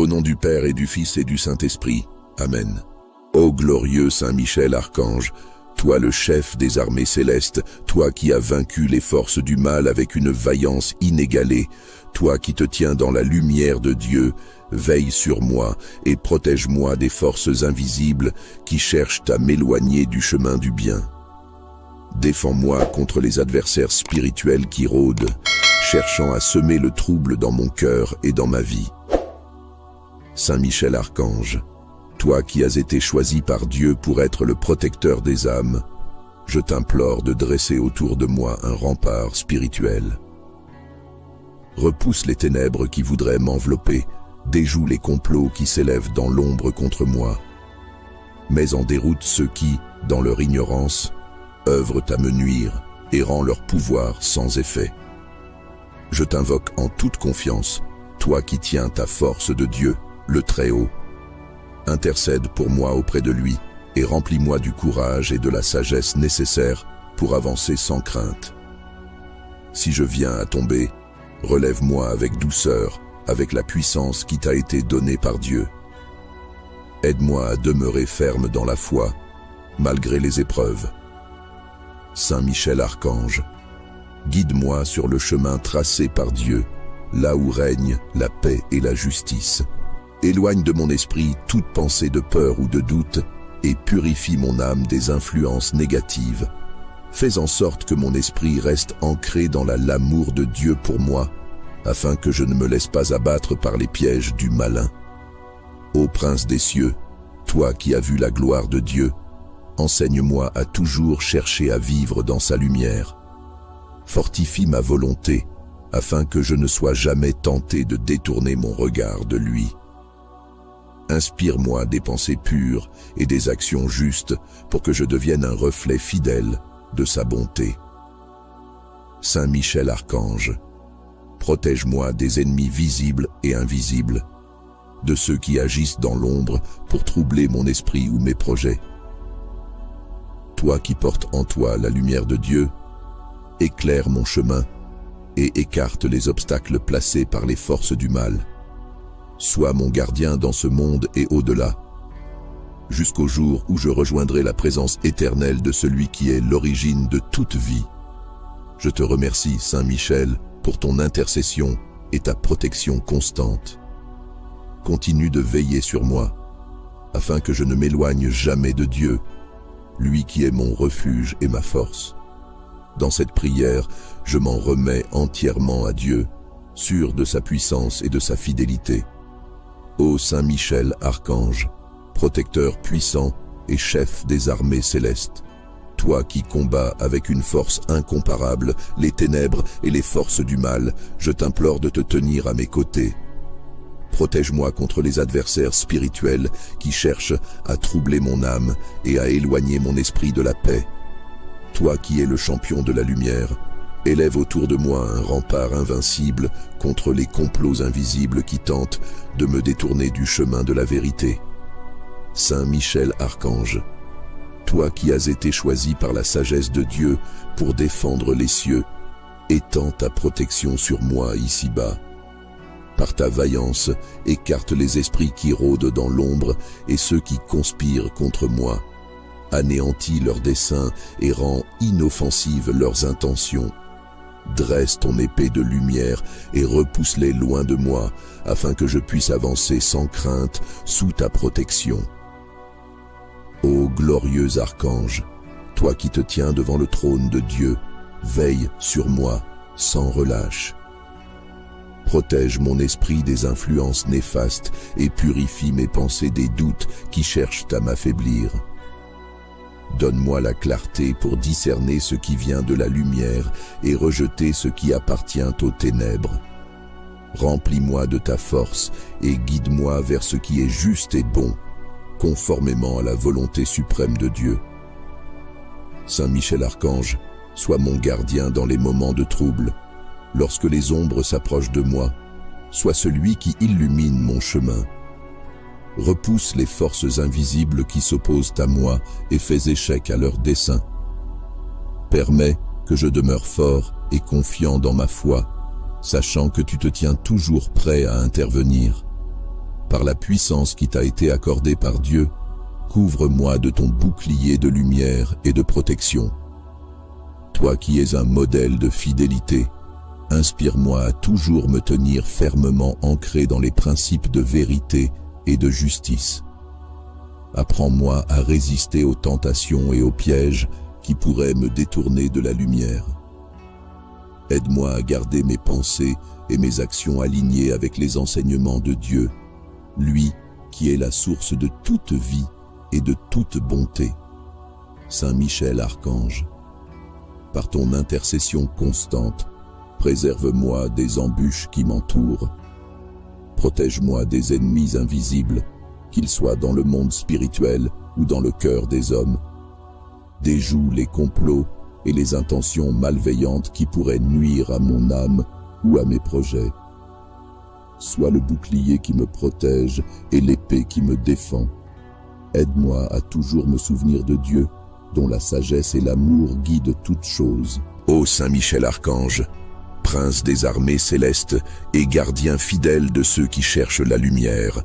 Au nom du Père et du Fils et du Saint-Esprit. Amen. Ô glorieux Saint Michel Archange, toi le chef des armées célestes, toi qui as vaincu les forces du mal avec une vaillance inégalée, toi qui te tiens dans la lumière de Dieu, veille sur moi et protège-moi des forces invisibles qui cherchent à m'éloigner du chemin du bien. Défends-moi contre les adversaires spirituels qui rôdent, cherchant à semer le trouble dans mon cœur et dans ma vie. Saint Michel Archange, toi qui as été choisi par Dieu pour être le protecteur des âmes, je t'implore de dresser autour de moi un rempart spirituel. Repousse les ténèbres qui voudraient m'envelopper, déjoue les complots qui s'élèvent dans l'ombre contre moi. Mets en déroute ceux qui, dans leur ignorance, œuvrent à me nuire et rend leur pouvoir sans effet. Je t'invoque en toute confiance, toi qui tiens ta force de Dieu, le Très-Haut. Intercède pour moi auprès de lui et remplis-moi du courage et de la sagesse nécessaires pour avancer sans crainte. Si je viens à tomber, relève-moi avec douceur, avec la puissance qui t'a été donnée par Dieu. Aide-moi à demeurer ferme dans la foi, malgré les épreuves. Saint Michel Archange, guide-moi sur le chemin tracé par Dieu, là où règne la paix et la justice. Éloigne de mon esprit toute pensée de peur ou de doute et purifie mon âme des influences négatives. Fais en sorte que mon esprit reste ancré dans l'amour de Dieu pour moi, afin que je ne me laisse pas abattre par les pièges du malin. Ô Prince des cieux, toi qui as vu la gloire de Dieu, enseigne-moi à toujours chercher à vivre dans sa lumière. Fortifie ma volonté, afin que je ne sois jamais tenté de détourner mon regard de lui. Inspire-moi des pensées pures et des actions justes pour que je devienne un reflet fidèle de sa bonté. Saint Michel Archange, protège-moi des ennemis visibles et invisibles, de ceux qui agissent dans l'ombre pour troubler mon esprit ou mes projets. Toi qui portes en toi la lumière de Dieu, éclaire mon chemin et écarte les obstacles placés par les forces du mal. Sois mon gardien dans ce monde et au-delà, jusqu'au jour où je rejoindrai la présence éternelle de celui qui est l'origine de toute vie. Je te remercie, Saint Michel, pour ton intercession et ta protection constante. Continue de veiller sur moi, afin que je ne m'éloigne jamais de Dieu, lui qui est mon refuge et ma force. Dans cette prière, je m'en remets entièrement à Dieu, sûr de sa puissance et de sa fidélité. Ô Saint Michel Archange, protecteur puissant et chef des armées célestes, toi qui combats avec une force incomparable les ténèbres et les forces du mal, je t'implore de te tenir à mes côtés. Protège-moi contre les adversaires spirituels qui cherchent à troubler mon âme et à éloigner mon esprit de la paix. Toi qui es le champion de la lumière, élève autour de moi un rempart invincible contre les complots invisibles qui tentent de me détourner du chemin de la vérité. Saint Michel Archange, toi qui as été choisi par la sagesse de Dieu pour défendre les cieux, étends ta protection sur moi ici-bas. Par ta vaillance, écarte les esprits qui rôdent dans l'ombre et ceux qui conspirent contre moi. Anéantis leurs desseins et rends inoffensives leurs intentions. Dresse ton épée de lumière et repousse-les loin de moi, afin que je puisse avancer sans crainte sous ta protection. Ô glorieux archange, toi qui te tiens devant le trône de Dieu, veille sur moi sans relâche. Protège mon esprit des influences néfastes et purifie mes pensées des doutes qui cherchent à m'affaiblir. Donne-moi la clarté pour discerner ce qui vient de la lumière et rejeter ce qui appartient aux ténèbres. Remplis-moi de ta force et guide-moi vers ce qui est juste et bon, conformément à la volonté suprême de Dieu. Saint Michel Archange, sois mon gardien dans les moments de trouble. Lorsque les ombres s'approchent de moi, sois celui qui illumine mon chemin. Repousse les forces invisibles qui s'opposent à moi et fais échec à leurs desseins. Permets que je demeure fort et confiant dans ma foi, sachant que tu te tiens toujours prêt à intervenir. Par par la puissance qui t'a été accordée par Dieu, couvre-moi de ton bouclier de lumière et de protection. Toi qui es un modèle de fidélité, inspire-moi à toujours me tenir fermement ancré dans les principes de vérité et de justice. Apprends-moi à résister aux tentations et aux pièges qui pourraient me détourner de la lumière. Aide-moi à garder mes pensées et mes actions alignées avec les enseignements de Dieu, lui qui est la source de toute vie et de toute bonté. Saint Michel Archange, par ton intercession constante, préserve-moi des embûches qui m'entourent. Protège-moi des ennemis invisibles, qu'ils soient dans le monde spirituel ou dans le cœur des hommes. Déjoue les complots et les intentions malveillantes qui pourraient nuire à mon âme ou à mes projets. Sois le bouclier qui me protège et l'épée qui me défend. Aide-moi à toujours me souvenir de Dieu, dont la sagesse et l'amour guident toutes choses. Ô Saint Michel Archange, prince des armées célestes et gardien fidèle de ceux qui cherchent la lumière,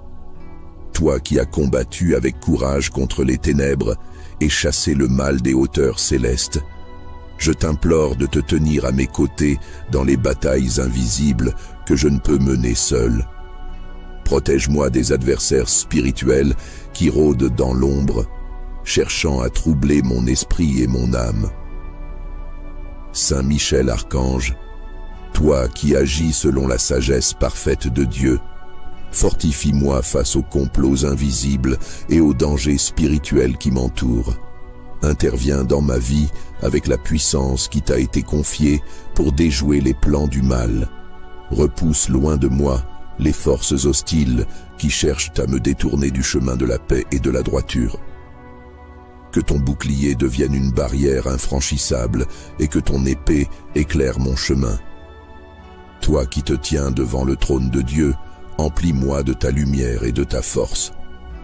toi qui as combattu avec courage contre les ténèbres et chassé le mal des hauteurs célestes, je t'implore de te tenir à mes côtés dans les batailles invisibles que je ne peux mener seul. Protège-moi des adversaires spirituels qui rôdent dans l'ombre, cherchant à troubler mon esprit et mon âme. Saint Michel Archange, toi qui agis selon la sagesse parfaite de Dieu, fortifie-moi face aux complots invisibles et aux dangers spirituels qui m'entourent. Interviens dans ma vie avec la puissance qui t'a été confiée pour déjouer les plans du mal. Repousse loin de moi les forces hostiles qui cherchent à me détourner du chemin de la paix et de la droiture. Que ton bouclier devienne une barrière infranchissable et que ton épée éclaire mon chemin. Toi qui te tiens devant le trône de Dieu, emplis-moi de ta lumière et de ta force.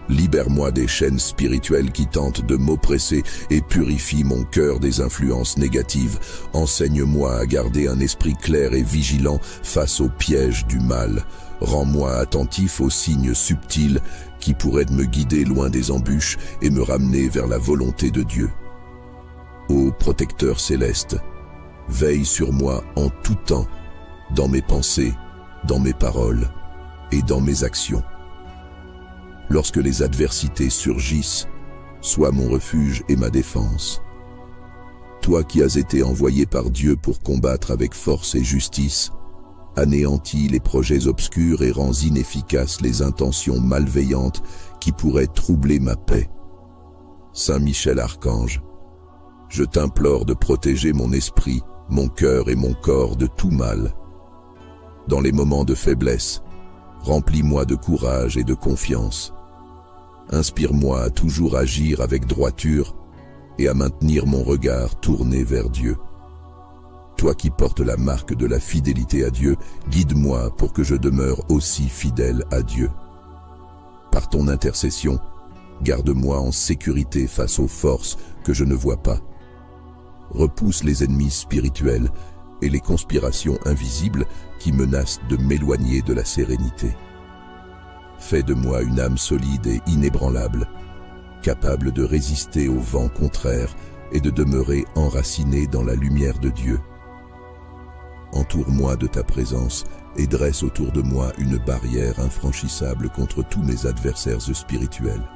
Libère-moi des chaînes spirituelles qui tentent de m'oppresser et purifie mon cœur des influences négatives. Enseigne-moi à garder un esprit clair et vigilant face aux pièges du mal. Rends-moi attentif aux signes subtils qui pourraient me guider loin des embûches et me ramener vers la volonté de Dieu. Ô protecteur céleste, veille sur moi en tout temps, dans mes pensées, dans mes paroles et dans mes actions. Lorsque les adversités surgissent, sois mon refuge et ma défense. Toi qui as été envoyé par Dieu pour combattre avec force et justice, anéantis les projets obscurs et rends inefficaces les intentions malveillantes qui pourraient troubler ma paix. Saint Michel Archange, je t'implore de protéger mon esprit, mon cœur et mon corps de tout mal. Dans les moments de faiblesse, remplis-moi de courage et de confiance. Inspire-moi à toujours agir avec droiture et à maintenir mon regard tourné vers Dieu. Toi qui portes la marque de la fidélité à Dieu, guide-moi pour que je demeure aussi fidèle à Dieu. Par ton intercession, garde-moi en sécurité face aux forces que je ne vois pas. Repousse les ennemis spirituels et les conspirations invisibles qui menacent de m'éloigner de la sérénité. Fais de moi une âme solide et inébranlable, capable de résister aux vents contraires et de demeurer enraciné dans la lumière de Dieu. Entoure-moi de ta présence et dresse autour de moi une barrière infranchissable contre tous mes adversaires spirituels.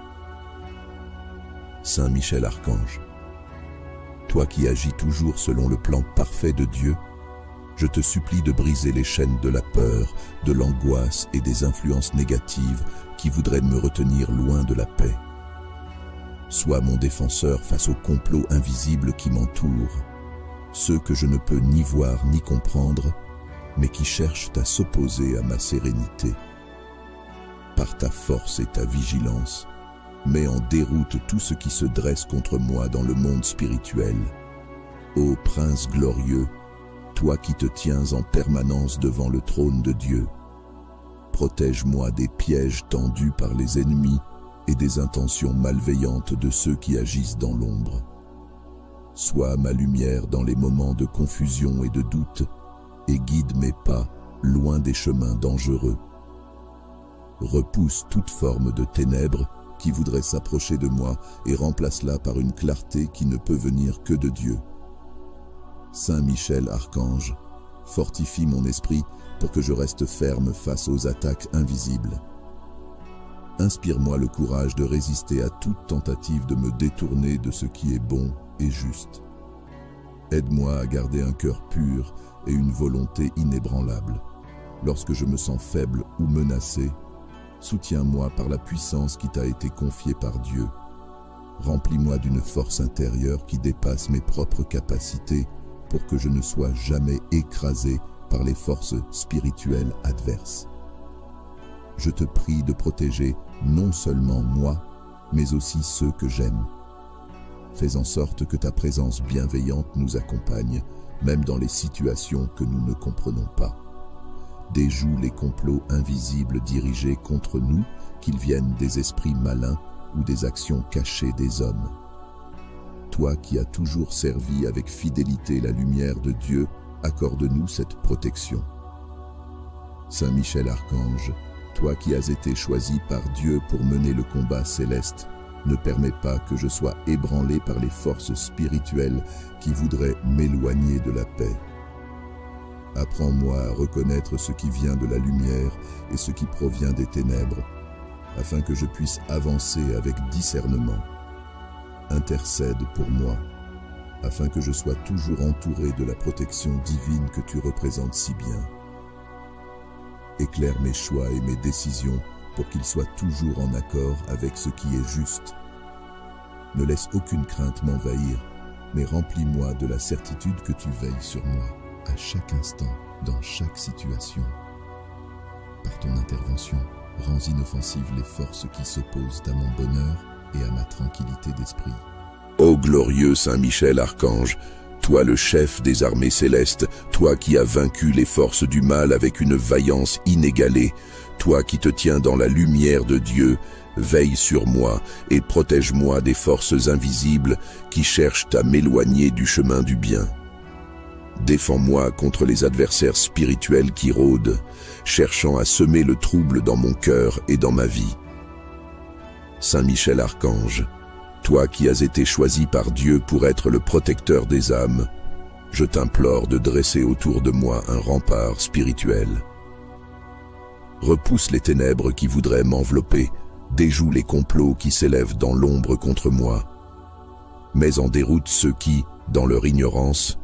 Saint Michel Archange, toi qui agis toujours selon le plan parfait de Dieu, je te supplie de briser les chaînes de la peur, de l'angoisse et des influences négatives qui voudraient me retenir loin de la paix. Sois mon défenseur face aux complots invisibles qui m'entourent, ceux que je ne peux ni voir ni comprendre, mais qui cherchent à s'opposer à ma sérénité. Par ta force et ta vigilance, mets en déroute tout ce qui se dresse contre moi dans le monde spirituel. Ô Prince glorieux, toi qui te tiens en permanence devant le trône de Dieu, protège-moi des pièges tendus par les ennemis et des intentions malveillantes de ceux qui agissent dans l'ombre. Sois ma lumière dans les moments de confusion et de doute, et guide mes pas loin des chemins dangereux. repousse toute forme de ténèbres qui voudrait s'approcher de moi et remplace-la par une clarté qui ne peut venir que de Dieu. Saint Michel Archange, fortifie mon esprit pour que je reste ferme face aux attaques invisibles. Inspire-moi le courage de résister à toute tentative de me détourner de ce qui est bon et juste. Aide-moi à garder un cœur pur et une volonté inébranlable. Lorsque je me sens faible ou menacé, soutiens-moi par la puissance qui t'a été confiée par Dieu. Remplis-moi d'une force intérieure qui dépasse mes propres capacités pour que je ne sois jamais écrasé par les forces spirituelles adverses. Je te prie de protéger non seulement moi, mais aussi ceux que j'aime. Fais en sorte que ta présence bienveillante nous accompagne, même dans les situations que nous ne comprenons pas. Déjoue les complots invisibles dirigés contre nous, qu'ils viennent des esprits malins ou des actions cachées des hommes. Toi qui as toujours servi avec fidélité la lumière de Dieu, accorde-nous cette protection. Saint Michel Archange, toi qui as été choisi par Dieu pour mener le combat céleste, ne permets pas que je sois ébranlé par les forces spirituelles qui voudraient m'éloigner de la paix. Apprends-moi à reconnaître ce qui vient de la lumière et ce qui provient des ténèbres, afin que je puisse avancer avec discernement. Intercède pour moi, afin que je sois toujours entouré de la protection divine que tu représentes si bien. Éclaire mes choix et mes décisions pour qu'ils soient toujours en accord avec ce qui est juste. Ne laisse aucune crainte m'envahir, mais remplis-moi de la certitude que tu veilles sur moi, à chaque instant, dans chaque situation. Par ton intervention, rends inoffensives les forces qui s'opposent à mon bonheur et à ma tranquillité d'esprit. Ô glorieux Saint Michel Archange, toi le chef des armées célestes, toi qui as vaincu les forces du mal avec une vaillance inégalée, toi qui te tiens dans la lumière de Dieu, veille sur moi et protège-moi des forces invisibles qui cherchent à m'éloigner du chemin du bien. Défends-moi contre les adversaires spirituels qui rôdent, cherchant à semer le trouble dans mon cœur et dans ma vie. Saint Michel Archange, toi qui as été choisi par Dieu pour être le protecteur des âmes, je t'implore de dresser autour de moi un rempart spirituel. Repousse les ténèbres qui voudraient m'envelopper, déjoue les complots qui s'élèvent dans l'ombre contre moi. Mets en déroute ceux qui, dans leur ignorance,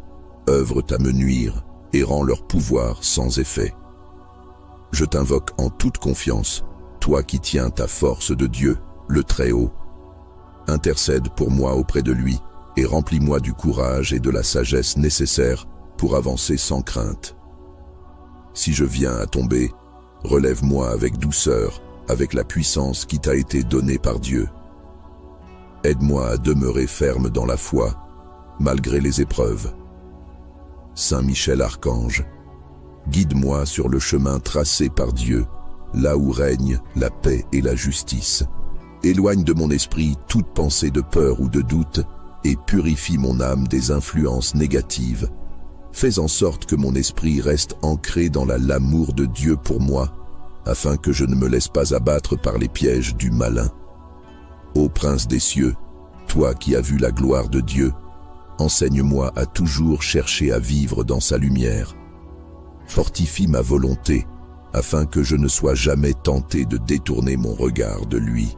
œuvrent à me nuire et rend leur pouvoir sans effet. Je t'invoque en toute confiance, toi qui tiens ta force de Dieu, le Très-Haut. Intercède pour moi auprès de lui et remplis-moi du courage et de la sagesse nécessaires pour avancer sans crainte. Si je viens à tomber, relève-moi avec douceur, avec la puissance qui t'a été donnée par Dieu. Aide-moi à demeurer ferme dans la foi, malgré les épreuves. Saint Michel Archange, guide-moi sur le chemin tracé par Dieu, là où règne la paix et la justice. Éloigne de mon esprit toute pensée de peur ou de doute et purifie mon âme des influences négatives. Fais en sorte que mon esprit reste ancré dans l'amour de Dieu pour moi, afin que je ne me laisse pas abattre par les pièges du malin. Ô Prince des cieux, toi qui as vu la gloire de Dieu, enseigne-moi à toujours chercher à vivre dans sa lumière. Fortifie ma volonté, afin que je ne sois jamais tenté de détourner mon regard de lui.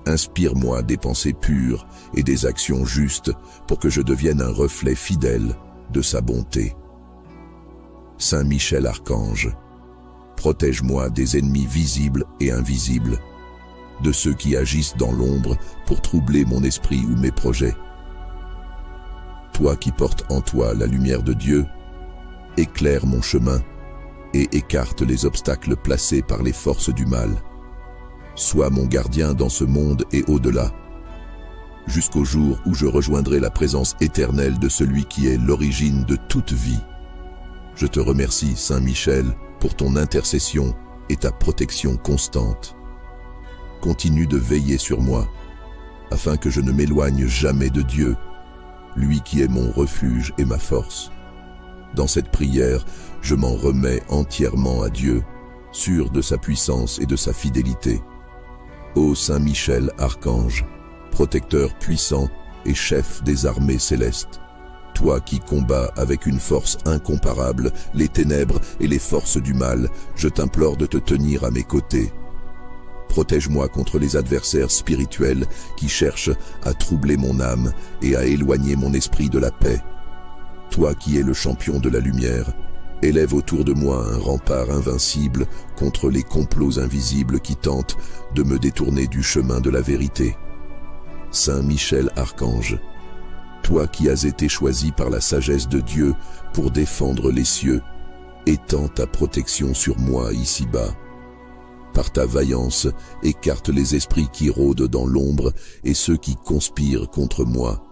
Inspire-moi des pensées pures et des actions justes pour que je devienne un reflet fidèle de sa bonté. Saint Michel Archange, protège-moi des ennemis visibles et invisibles, de ceux qui agissent dans l'ombre pour troubler mon esprit ou mes projets. Toi qui portes en toi la lumière de Dieu, éclaire mon chemin et écarte les obstacles placés par les forces du mal. Sois mon gardien dans ce monde et au-delà, jusqu'au jour où je rejoindrai la présence éternelle de celui qui est l'origine de toute vie. Je te remercie, Saint Michel, pour ton intercession et ta protection constante. Continue de veiller sur moi, afin que je ne m'éloigne jamais de Dieu, lui qui est mon refuge et ma force. Dans cette prière, je m'en remets entièrement à Dieu, sûr de sa puissance et de sa fidélité. Ô Saint Michel, archange, protecteur puissant et chef des armées célestes, toi qui combats avec une force incomparable les ténèbres et les forces du mal, je t'implore de te tenir à mes côtés. Protège-moi contre les adversaires spirituels qui cherchent à troubler mon âme et à éloigner mon esprit de la paix. Toi qui es le champion de la lumière, élève autour de moi un rempart invincible contre les complots invisibles qui tentent de me détourner du chemin de la vérité. Saint Michel Archange, toi qui as été choisi par la sagesse de Dieu pour défendre les cieux, étends ta protection sur moi ici-bas. Par ta vaillance, écarte les esprits qui rôdent dans l'ombre et ceux qui conspirent contre moi.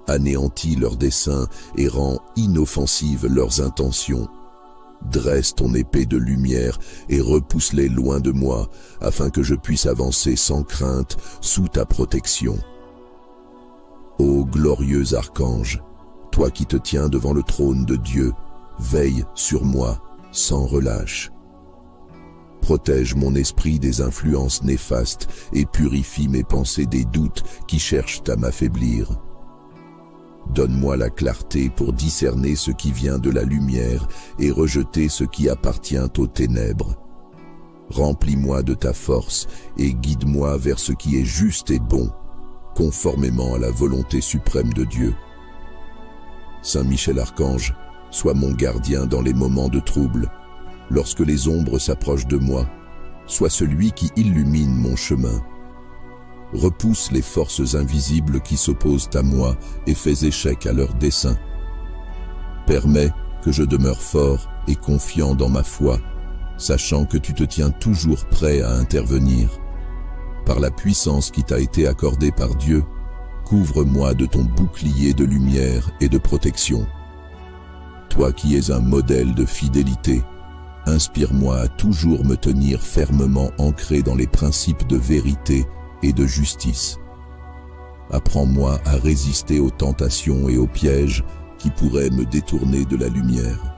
Anéantis leurs desseins et rends inoffensives leurs intentions. Dresse ton épée de lumière et repousse-les loin de moi, afin que je puisse avancer sans crainte sous ta protection. Ô glorieux archange, toi qui te tiens devant le trône de Dieu, veille sur moi sans relâche. Protège mon esprit des influences néfastes et purifie mes pensées des doutes qui cherchent à m'affaiblir. Donne-moi la clarté pour discerner ce qui vient de la lumière et rejeter ce qui appartient aux ténèbres. Remplis-moi de ta force et guide-moi vers ce qui est juste et bon, conformément à la volonté suprême de Dieu. Saint Michel Archange, sois mon gardien dans les moments de trouble. Lorsque les ombres s'approchent de moi, sois celui qui illumine mon chemin. Repousse les forces invisibles qui s'opposent à moi et fais échec à leurs desseins. Permets que je demeure fort et confiant dans ma foi, sachant que tu te tiens toujours prêt à intervenir. Par la puissance qui t'a été accordée par Dieu, couvre-moi de ton bouclier de lumière et de protection. Toi qui es un modèle de fidélité, inspire-moi à toujours me tenir fermement ancré dans les principes de vérité et de justice. Apprends-moi à résister aux tentations et aux pièges qui pourraient me détourner de la lumière.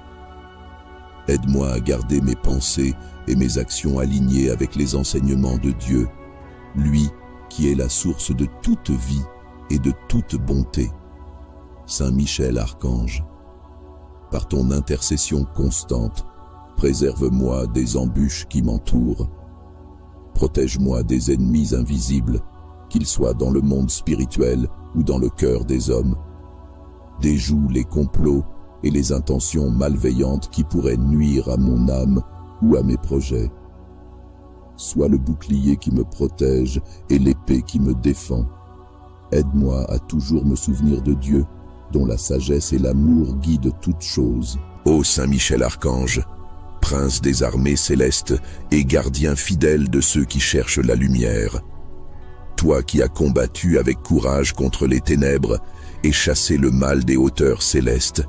Aide-moi à garder mes pensées et mes actions alignées avec les enseignements de Dieu, lui qui est la source de toute vie et de toute bonté. Saint Michel Archange, par ton intercession constante, préserve-moi des embûches qui m'entourent. Protège-moi des ennemis invisibles, qu'ils soient dans le monde spirituel ou dans le cœur des hommes. Déjoue les complots et les intentions malveillantes qui pourraient nuire à mon âme ou à mes projets. Sois le bouclier qui me protège et l'épée qui me défend. Aide-moi à toujours me souvenir de Dieu, dont la sagesse et l'amour guident toutes choses. Ô Saint Michel Archange, prince des armées célestes et gardien fidèle de ceux qui cherchent la lumière, toi qui as combattu avec courage contre les ténèbres et chassé le mal des hauteurs célestes,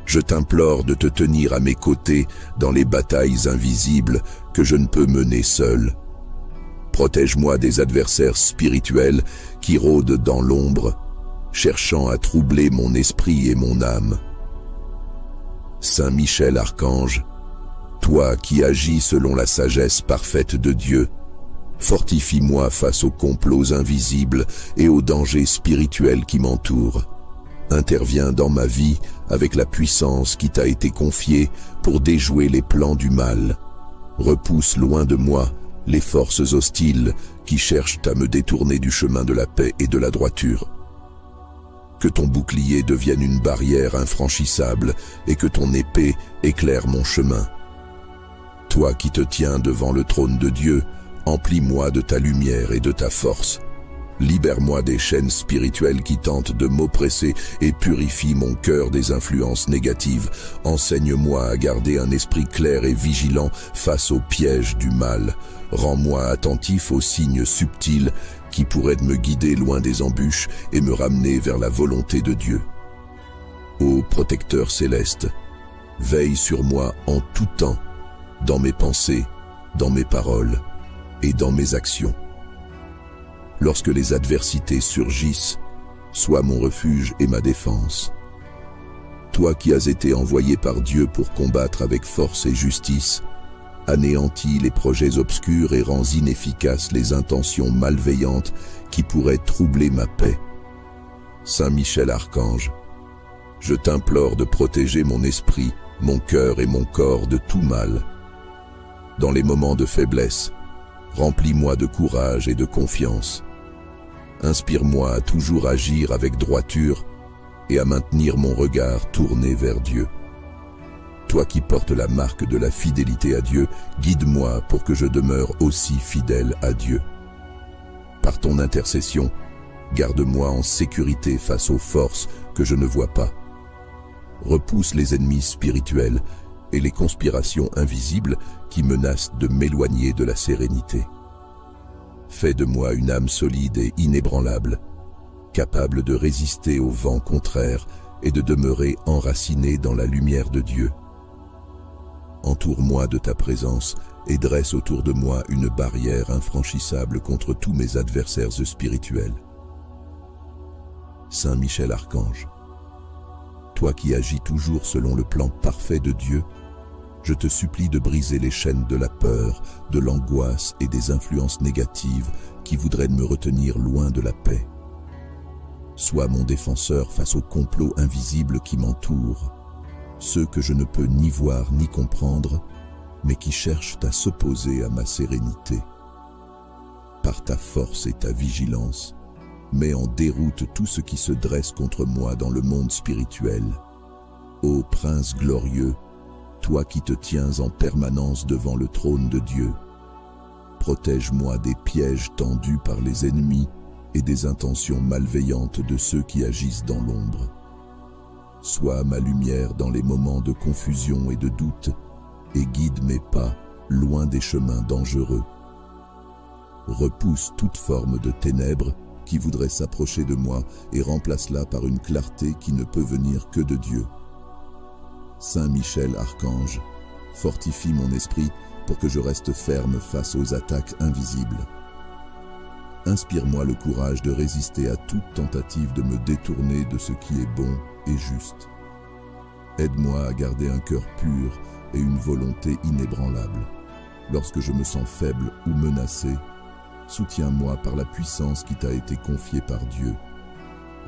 je t'implore de te tenir à mes côtés dans les batailles invisibles que je ne peux mener seul. Protège-moi des adversaires spirituels qui rôdent dans l'ombre, cherchant à troubler mon esprit et mon âme. Saint Michel Archange, toi qui agis selon la sagesse parfaite de Dieu, fortifie-moi face aux complots invisibles et aux dangers spirituels qui m'entourent. Interviens dans ma vie avec la puissance qui t'a été confiée pour déjouer les plans du mal. Repousse loin de moi les forces hostiles qui cherchent à me détourner du chemin de la paix et de la droiture. Que ton bouclier devienne une barrière infranchissable et que ton épée éclaire mon chemin. Toi qui te tiens devant le trône de Dieu, emplis-moi de ta lumière et de ta force. Libère-moi des chaînes spirituelles qui tentent de m'oppresser et purifie mon cœur des influences négatives. Enseigne-moi à garder un esprit clair et vigilant face aux pièges du mal. Rends-moi attentif aux signes subtils qui pourraient me guider loin des embûches et me ramener vers la volonté de Dieu. Ô protecteur céleste, veille sur moi en tout temps, dans mes pensées, dans mes paroles et dans mes actions. Lorsque les adversités surgissent, sois mon refuge et ma défense. Toi qui as été envoyé par Dieu pour combattre avec force et justice, Anéantis les projets obscurs et rends inefficaces les intentions malveillantes qui pourraient troubler ma paix. Saint Michel Archange, je t'implore de protéger mon esprit, mon cœur et mon corps de tout mal. Dans les moments de faiblesse, remplis-moi de courage et de confiance. Inspire-moi à toujours agir avec droiture et à maintenir mon regard tourné vers Dieu. Toi qui portes la marque de la fidélité à Dieu, guide-moi pour que je demeure aussi fidèle à Dieu. Par ton intercession, garde-moi en sécurité face aux forces que je ne vois pas. Repousse les ennemis spirituels et les conspirations invisibles qui menacent de m'éloigner de la sérénité. Fais de moi une âme solide et inébranlable, capable de résister aux vents contraires et de demeurer enracinée dans la lumière de Dieu. Entoure-moi de ta présence et dresse autour de moi une barrière infranchissable contre tous mes adversaires spirituels. Saint Michel Archange, toi qui agis toujours selon le plan parfait de Dieu, je te supplie de briser les chaînes de la peur, de l'angoisse et des influences négatives qui voudraient me retenir loin de la paix. Sois mon défenseur face aux complots invisibles qui m'entourent, ceux que je ne peux ni voir ni comprendre, mais qui cherchent à s'opposer à ma sérénité. Par ta force et ta vigilance, mets en déroute tout ce qui se dresse contre moi dans le monde spirituel. Ô Prince glorieux, toi qui te tiens en permanence devant le trône de Dieu, protège-moi des pièges tendus par les ennemis et des intentions malveillantes de ceux qui agissent dans l'ombre. Sois ma lumière dans les moments de confusion et de doute, et guide mes pas loin des chemins dangereux. Repousse toute forme de ténèbres qui voudrait s'approcher de moi et remplace-la par une clarté qui ne peut venir que de Dieu. Saint Michel Archange, fortifie mon esprit pour que je reste ferme face aux attaques invisibles. Inspire-moi le courage de résister à toute tentative de me détourner de ce qui est bon et juste. Aide-moi à garder un cœur pur et une volonté inébranlable. Lorsque je me sens faible ou menacé, soutiens-moi par la puissance qui t'a été confiée par Dieu.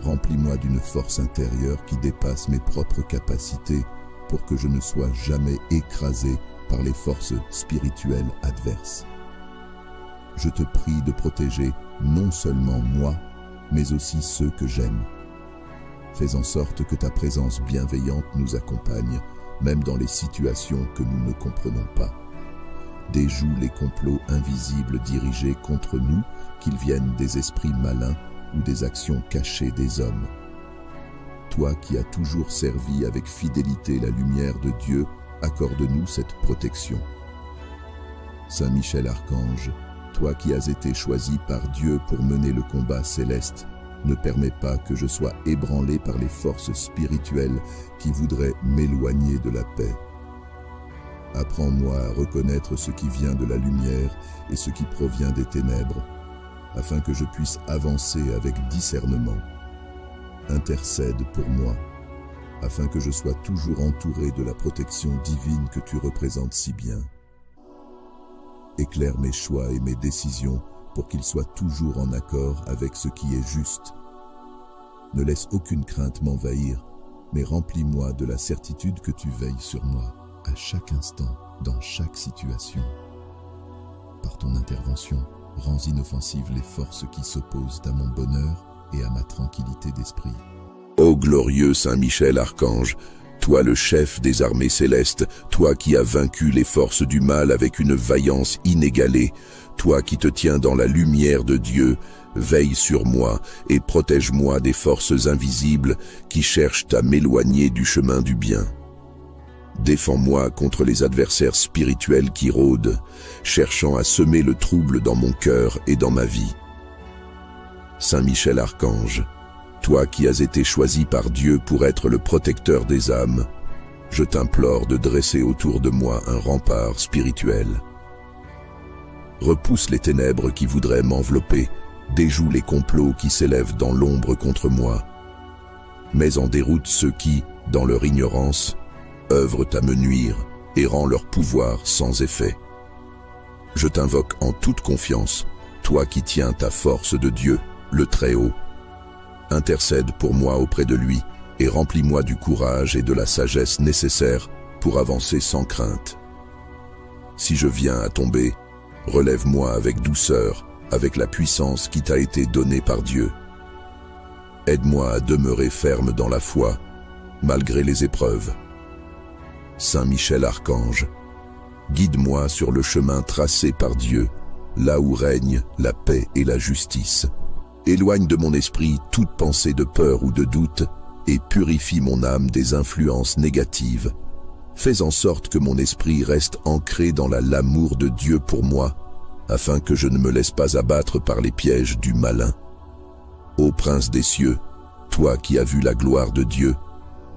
Remplis-moi d'une force intérieure qui dépasse mes propres capacités pour que je ne sois jamais écrasé par les forces spirituelles adverses. Je te prie de protéger non seulement moi, mais aussi ceux que j'aime. Fais en sorte que ta présence bienveillante nous accompagne, même dans les situations que nous ne comprenons pas. Déjoue les complots invisibles dirigés contre nous, qu'ils viennent des esprits malins ou des actions cachées des hommes. Toi qui as toujours servi avec fidélité la lumière de Dieu, accorde-nous cette protection. Saint Michel Archange, toi qui as été choisi par Dieu pour mener le combat céleste, ne permets pas que je sois ébranlé par les forces spirituelles qui voudraient m'éloigner de la paix. Apprends-moi à reconnaître ce qui vient de la lumière et ce qui provient des ténèbres, afin que je puisse avancer avec discernement. Intercède pour moi, afin que je sois toujours entouré de la protection divine que tu représentes si bien. Éclaire mes choix et mes décisions pour qu'ils soient toujours en accord avec ce qui est juste. Ne laisse aucune crainte m'envahir, mais remplis-moi de la certitude que tu veilles sur moi à chaque instant, dans chaque situation. Par ton intervention, rends inoffensives les forces qui s'opposent à mon bonheur et à ma tranquillité d'esprit. Ô glorieux Saint Michel Archange, toi le chef des armées célestes, toi qui as vaincu les forces du mal avec une vaillance inégalée, toi qui te tiens dans la lumière de Dieu, veille sur moi et protège-moi des forces invisibles qui cherchent à m'éloigner du chemin du bien. Défends-moi contre les adversaires spirituels qui rôdent, cherchant à semer le trouble dans mon cœur et dans ma vie. Saint Michel Archange, toi qui as été choisi par Dieu pour être le protecteur des âmes, je t'implore de dresser autour de moi un rempart spirituel. Repousse les ténèbres qui voudraient m'envelopper, déjoue les complots qui s'élèvent dans l'ombre contre moi. Mets en déroute ceux qui, dans leur ignorance, œuvrent à me nuire et rend leur pouvoir sans effet. Je t'invoque en toute confiance, toi qui tiens ta force de Dieu, le Très-Haut. Intercède pour moi auprès de lui et remplis-moi du courage et de la sagesse nécessaires pour avancer sans crainte. Si je viens à tomber, relève-moi avec douceur, avec la puissance qui t'a été donnée par Dieu. Aide-moi à demeurer ferme dans la foi, malgré les épreuves. Saint Michel Archange, guide-moi sur le chemin tracé par Dieu, là où règne la paix et la justice. Éloigne de mon esprit toute pensée de peur ou de doute et purifie mon âme des influences négatives. Fais en sorte que mon esprit reste ancré dans l'amour de Dieu pour moi, afin que je ne me laisse pas abattre par les pièges du malin. Ô Prince des cieux, toi qui as vu la gloire de Dieu,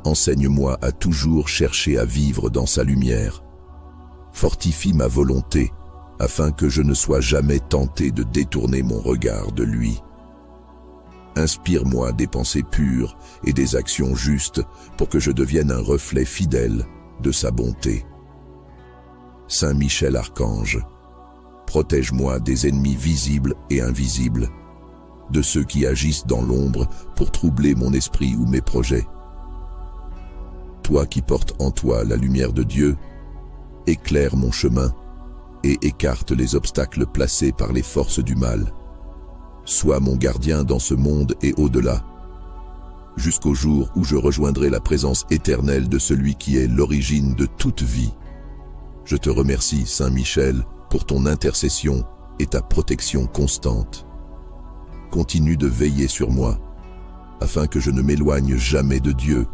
enseigne-moi à toujours chercher à vivre dans sa lumière. Fortifie ma volonté, afin que je ne sois jamais tenté de détourner mon regard de lui. Inspire-moi des pensées pures et des actions justes pour que je devienne un reflet fidèle de sa bonté. Saint Michel Archange, protège-moi des ennemis visibles et invisibles, de ceux qui agissent dans l'ombre pour troubler mon esprit ou mes projets. Toi qui portes en toi la lumière de Dieu, éclaire mon chemin et écarte les obstacles placés par les forces du mal. Sois mon gardien dans ce monde et au-delà, jusqu'au jour où je rejoindrai la présence éternelle de celui qui est l'origine de toute vie. Je te remercie, Saint Michel, pour ton intercession et ta protection constante. Continue de veiller sur moi, afin que je ne m'éloigne jamais de Dieu,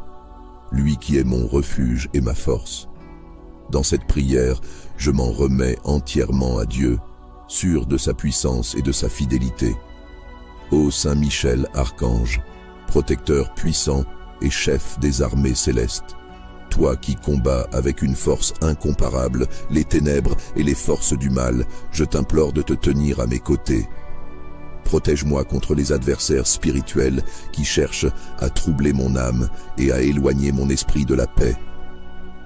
lui qui est mon refuge et ma force. Dans cette prière, je m'en remets entièrement à Dieu, sûr de sa puissance et de sa fidélité. Ô Saint Michel Archange, protecteur puissant et chef des armées célestes, toi qui combats avec une force incomparable les ténèbres et les forces du mal, je t'implore de te tenir à mes côtés. Protège-moi contre les adversaires spirituels qui cherchent à troubler mon âme et à éloigner mon esprit de la paix.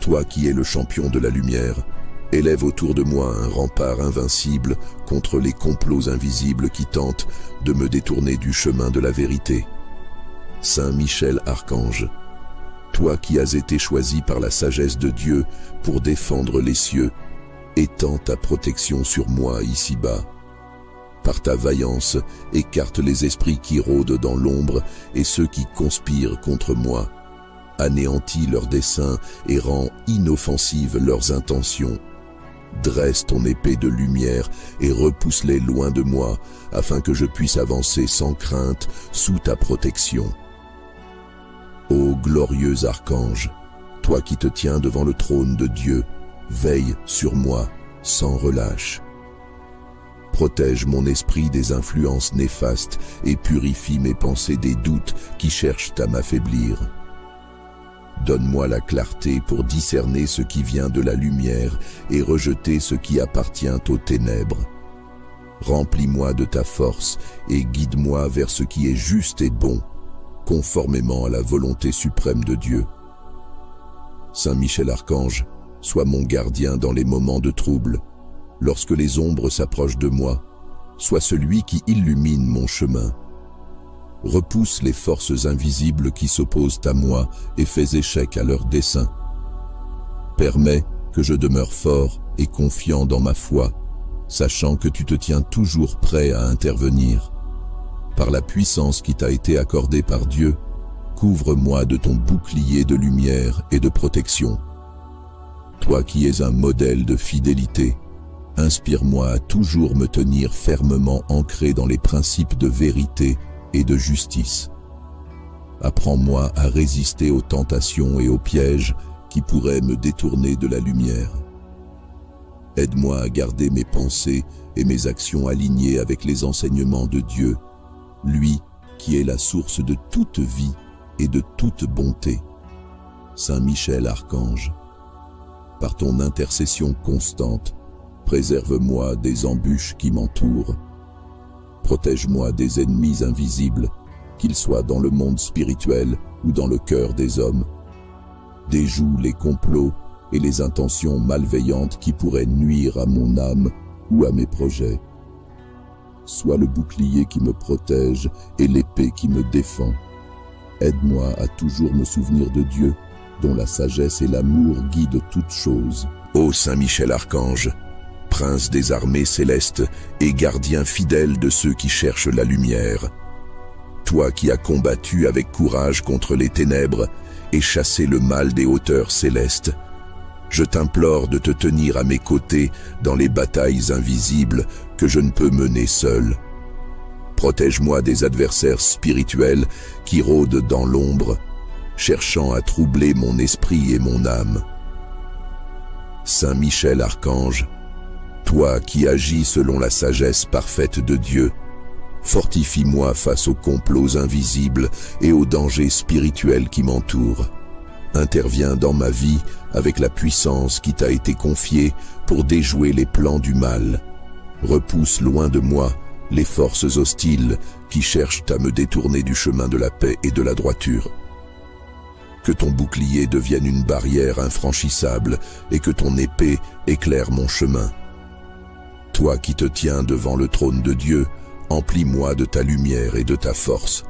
Toi qui es le champion de la lumière, élève autour de moi un rempart invincible contre les complots invisibles qui tentent de me détourner du chemin de la vérité. Saint Michel Archange, toi qui as été choisi par la sagesse de Dieu pour défendre les cieux, étends ta protection sur moi ici-bas. Par ta vaillance, écarte les esprits qui rôdent dans l'ombre et ceux qui conspirent contre moi. Anéantis leurs desseins et rends inoffensives leurs intentions. Dresse ton épée de lumière et repousse-les loin de moi, afin que je puisse avancer sans crainte sous ta protection. Ô glorieux archange, toi qui te tiens devant le trône de Dieu, veille sur moi sans relâche. Protège mon esprit des influences néfastes et purifie mes pensées des doutes qui cherchent à m'affaiblir. Donne-moi la clarté pour discerner ce qui vient de la lumière et rejeter ce qui appartient aux ténèbres. Remplis-moi de ta force et guide-moi vers ce qui est juste et bon, conformément à la volonté suprême de Dieu. Saint Michel Archange, sois mon gardien dans les moments de trouble. Lorsque les ombres s'approchent de moi, sois celui qui illumine mon chemin. Repousse les forces invisibles qui s'opposent à moi et fais échec à leurs desseins. Permets que je demeure fort et confiant dans ma foi, sachant que tu te tiens toujours prêt à intervenir. Par la puissance qui t'a été accordée par Dieu, couvre-moi de ton bouclier de lumière et de protection. Toi qui es un modèle de fidélité, inspire-moi à toujours me tenir fermement ancré dans les principes de vérité et de justice. Apprends-moi à résister aux tentations et aux pièges qui pourraient me détourner de la lumière. Aide-moi à garder mes pensées et mes actions alignées avec les enseignements de Dieu, lui qui est la source de toute vie et de toute bonté. Saint Michel Archange, par ton intercession constante, préserve-moi des embûches qui m'entourent. Protège-moi des ennemis invisibles, qu'ils soient dans le monde spirituel ou dans le cœur des hommes. Déjoue les complots et les intentions malveillantes qui pourraient nuire à mon âme ou à mes projets. Sois le bouclier qui me protège et l'épée qui me défend. Aide-moi à toujours me souvenir de Dieu, dont la sagesse et l'amour guident toutes choses. Ô Saint Michel Archange, prince des armées célestes et gardien fidèle de ceux qui cherchent la lumière, toi qui as combattu avec courage contre les ténèbres et chassé le mal des hauteurs célestes, je t'implore de te tenir à mes côtés dans les batailles invisibles que je ne peux mener seul. Protège-moi des adversaires spirituels qui rôdent dans l'ombre, cherchant à troubler mon esprit et mon âme. Saint Michel Archange, toi qui agis selon la sagesse parfaite de Dieu, fortifie-moi face aux complots invisibles et aux dangers spirituels qui m'entourent. Interviens dans ma vie avec la puissance qui t'a été confiée pour déjouer les plans du mal. Repousse loin de moi les forces hostiles qui cherchent à me détourner du chemin de la paix et de la droiture. Que ton bouclier devienne une barrière infranchissable et que ton épée éclaire mon chemin. Toi qui te tiens devant le trône de Dieu, emplis-moi de ta lumière et de ta force.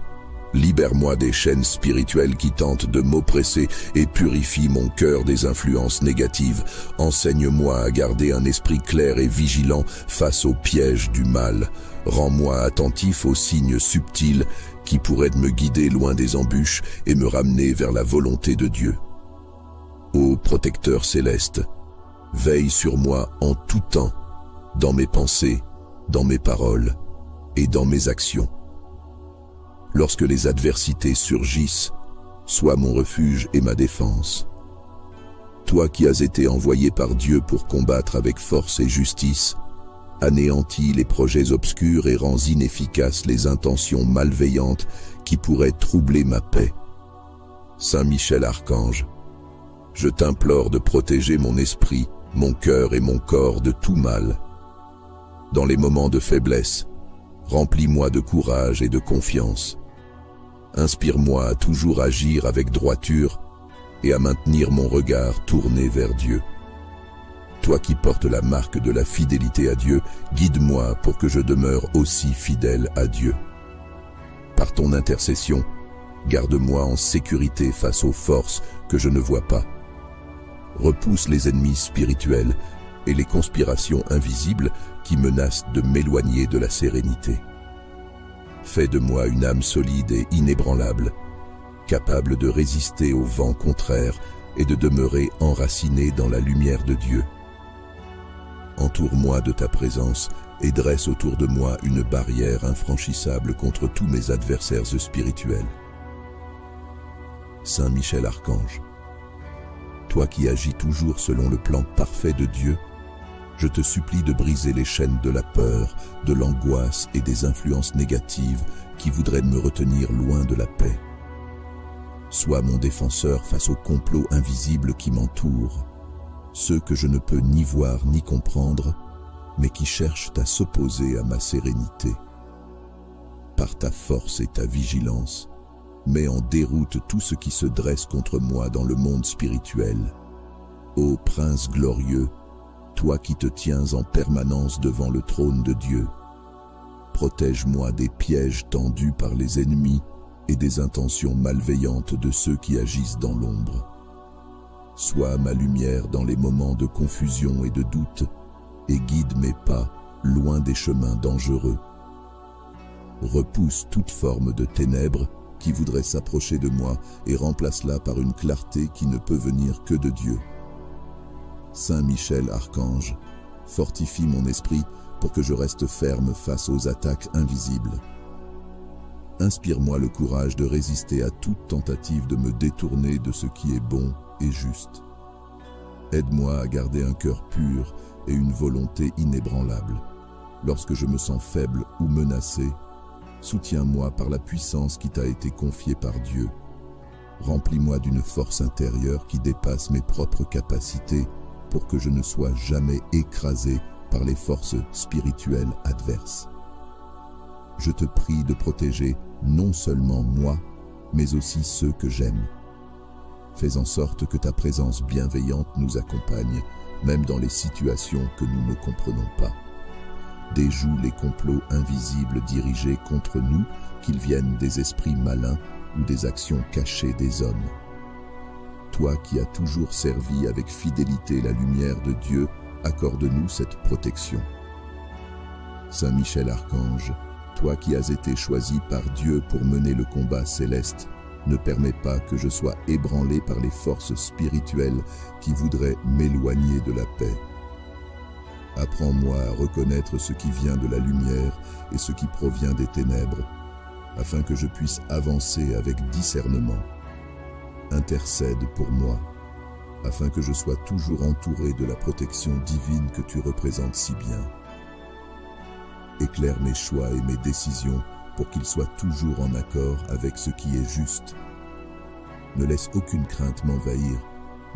Libère-moi des chaînes spirituelles qui tentent de m'oppresser et purifie mon cœur des influences négatives. Enseigne-moi à garder un esprit clair et vigilant face aux pièges du mal. Rends-moi attentif aux signes subtils qui pourraient me guider loin des embûches et me ramener vers la volonté de Dieu. Ô protecteur céleste, veille sur moi en tout temps, dans mes pensées, dans mes paroles et dans mes actions. Lorsque les adversités surgissent, sois mon refuge et ma défense. Toi qui as été envoyé par Dieu pour combattre avec force et justice, anéantis les projets obscurs et rends inefficaces les intentions malveillantes qui pourraient troubler ma paix. Saint Michel Archange, je t'implore de protéger mon esprit, mon cœur et mon corps de tout mal. Dans les moments de faiblesse, remplis-moi de courage et de confiance. Inspire-moi à toujours agir avec droiture et à maintenir mon regard tourné vers Dieu. Toi qui portes la marque de la fidélité à Dieu, guide-moi pour que je demeure aussi fidèle à Dieu. Par ton intercession, garde-moi en sécurité face aux forces que je ne vois pas. Repousse les ennemis spirituels et les conspirations invisibles qui menacent de m'éloigner de la sérénité. Fais de moi une âme solide et inébranlable, capable de résister aux vents contraires et de demeurer enraciné dans la lumière de Dieu. Entoure-moi de ta présence et dresse autour de moi une barrière infranchissable contre tous mes adversaires spirituels. Saint Michel Archange, toi qui agis toujours selon le plan parfait de Dieu, je te supplie de briser les chaînes de la peur, de l'angoisse et des influences négatives qui voudraient me retenir loin de la paix. Sois mon défenseur face aux complots invisibles qui m'entourent, ceux que je ne peux ni voir ni comprendre, mais qui cherchent à s'opposer à ma sérénité. Par ta force et ta vigilance, mets en déroute tout ce qui se dresse contre moi dans le monde spirituel. Ô Prince glorieux, toi qui te tiens en permanence devant le trône de Dieu, protège-moi des pièges tendus par les ennemis et des intentions malveillantes de ceux qui agissent dans l'ombre. Sois ma lumière dans les moments de confusion et de doute, et guide mes pas loin des chemins dangereux. Repousse toute forme de ténèbres qui voudrait s'approcher de moi et remplace-la par une clarté qui ne peut venir que de Dieu. Saint Michel Archange, fortifie mon esprit pour que je reste ferme face aux attaques invisibles. Inspire-moi le courage de résister à toute tentative de me détourner de ce qui est bon et juste. Aide-moi à garder un cœur pur et une volonté inébranlable. Lorsque je me sens faible ou menacé, soutiens-moi par la puissance qui t'a été confiée par Dieu. Remplis-moi d'une force intérieure qui dépasse mes propres capacités pour que je ne sois jamais écrasé par les forces spirituelles adverses. Je te prie de protéger non seulement moi, mais aussi ceux que j'aime. Fais en sorte que ta présence bienveillante nous accompagne, même dans les situations que nous ne comprenons pas. déjoue les complots invisibles dirigés contre nous, qu'ils viennent des esprits malins ou des actions cachées des hommes. Toi qui as toujours servi avec fidélité la lumière de Dieu, accorde-nous cette protection. Saint Michel Archange, toi qui as été choisi par Dieu pour mener le combat céleste, ne permets pas que je sois ébranlé par les forces spirituelles qui voudraient m'éloigner de la paix. Apprends-moi à reconnaître ce qui vient de la lumière et ce qui provient des ténèbres, afin que je puisse avancer avec discernement. Intercède pour moi, afin que je sois toujours entouré de la protection divine que tu représentes si bien. Éclaire mes choix et mes décisions pour qu'ils soient toujours en accord avec ce qui est juste. Ne laisse aucune crainte m'envahir,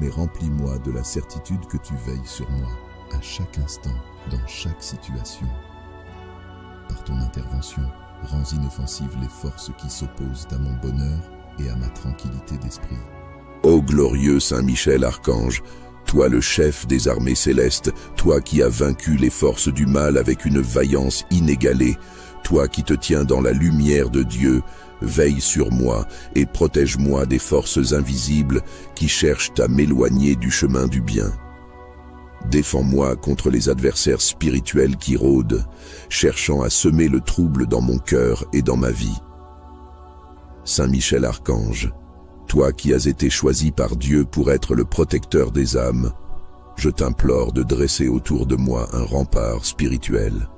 mais remplis-moi de la certitude que tu veilles sur moi, à chaque instant, dans chaque situation. Par ton intervention, rends inoffensives les forces qui s'opposent à mon bonheur et à ma tranquillité d'esprit. Ô glorieux Saint Michel Archange, toi le chef des armées célestes, toi qui as vaincu les forces du mal avec une vaillance inégalée, toi qui te tiens dans la lumière de Dieu, veille sur moi et protège-moi des forces invisibles qui cherchent à m'éloigner du chemin du bien. Défends-moi contre les adversaires spirituels qui rôdent, cherchant à semer le trouble dans mon cœur et dans ma vie. Saint Michel Archange, toi qui as été choisi par Dieu pour être le protecteur des âmes, je t'implore de dresser autour de moi un rempart spirituel.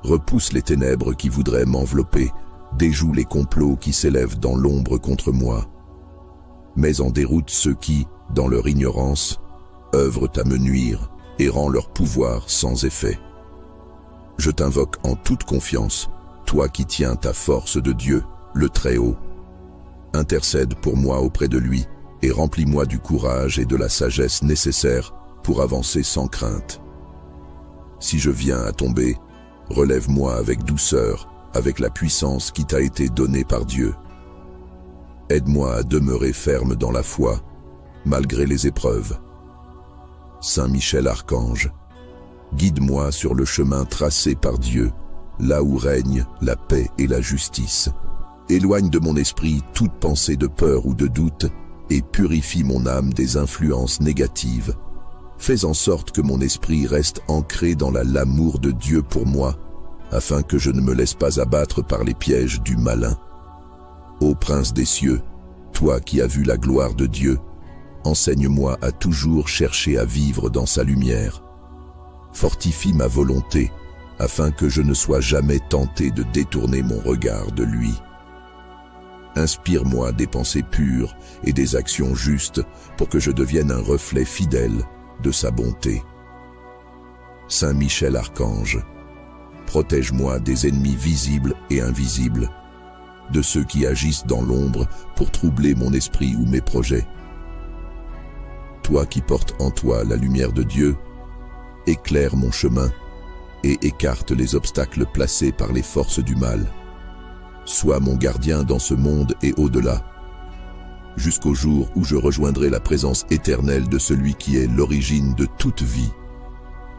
Repousse les ténèbres qui voudraient m'envelopper, déjoue les complots qui s'élèvent dans l'ombre contre moi. Mets en déroute ceux qui, dans leur ignorance, œuvrent à me nuire et rend leur pouvoir sans effet. Je t'invoque en toute confiance, toi qui tiens ta force de Dieu, le Très-Haut. Intercède pour moi auprès de lui et remplis-moi du courage et de la sagesse nécessaires pour avancer sans crainte. Si je viens à tomber, relève-moi avec douceur, avec la puissance qui t'a été donnée par Dieu. Aide-moi à demeurer ferme dans la foi, malgré les épreuves. Saint Michel Archange, guide-moi sur le chemin tracé par Dieu, là où règne la paix et la justice. Éloigne de mon esprit toute pensée de peur ou de doute et purifie mon âme des influences négatives. Fais en sorte que mon esprit reste ancré dans l'amour de Dieu pour moi, afin que je ne me laisse pas abattre par les pièges du malin. Ô Prince des cieux, toi qui as vu la gloire de Dieu, enseigne-moi à toujours chercher à vivre dans sa lumière. Fortifie ma volonté, afin que je ne sois jamais tenté de détourner mon regard de lui. Inspire-moi des pensées pures et des actions justes pour que je devienne un reflet fidèle de sa bonté. Saint Michel Archange, protège-moi des ennemis visibles et invisibles, de ceux qui agissent dans l'ombre pour troubler mon esprit ou mes projets. Toi qui portes en toi la lumière de Dieu, éclaire mon chemin et écarte les obstacles placés par les forces du mal. Sois mon gardien dans ce monde et au-delà, jusqu'au jour où je rejoindrai la présence éternelle de celui qui est l'origine de toute vie.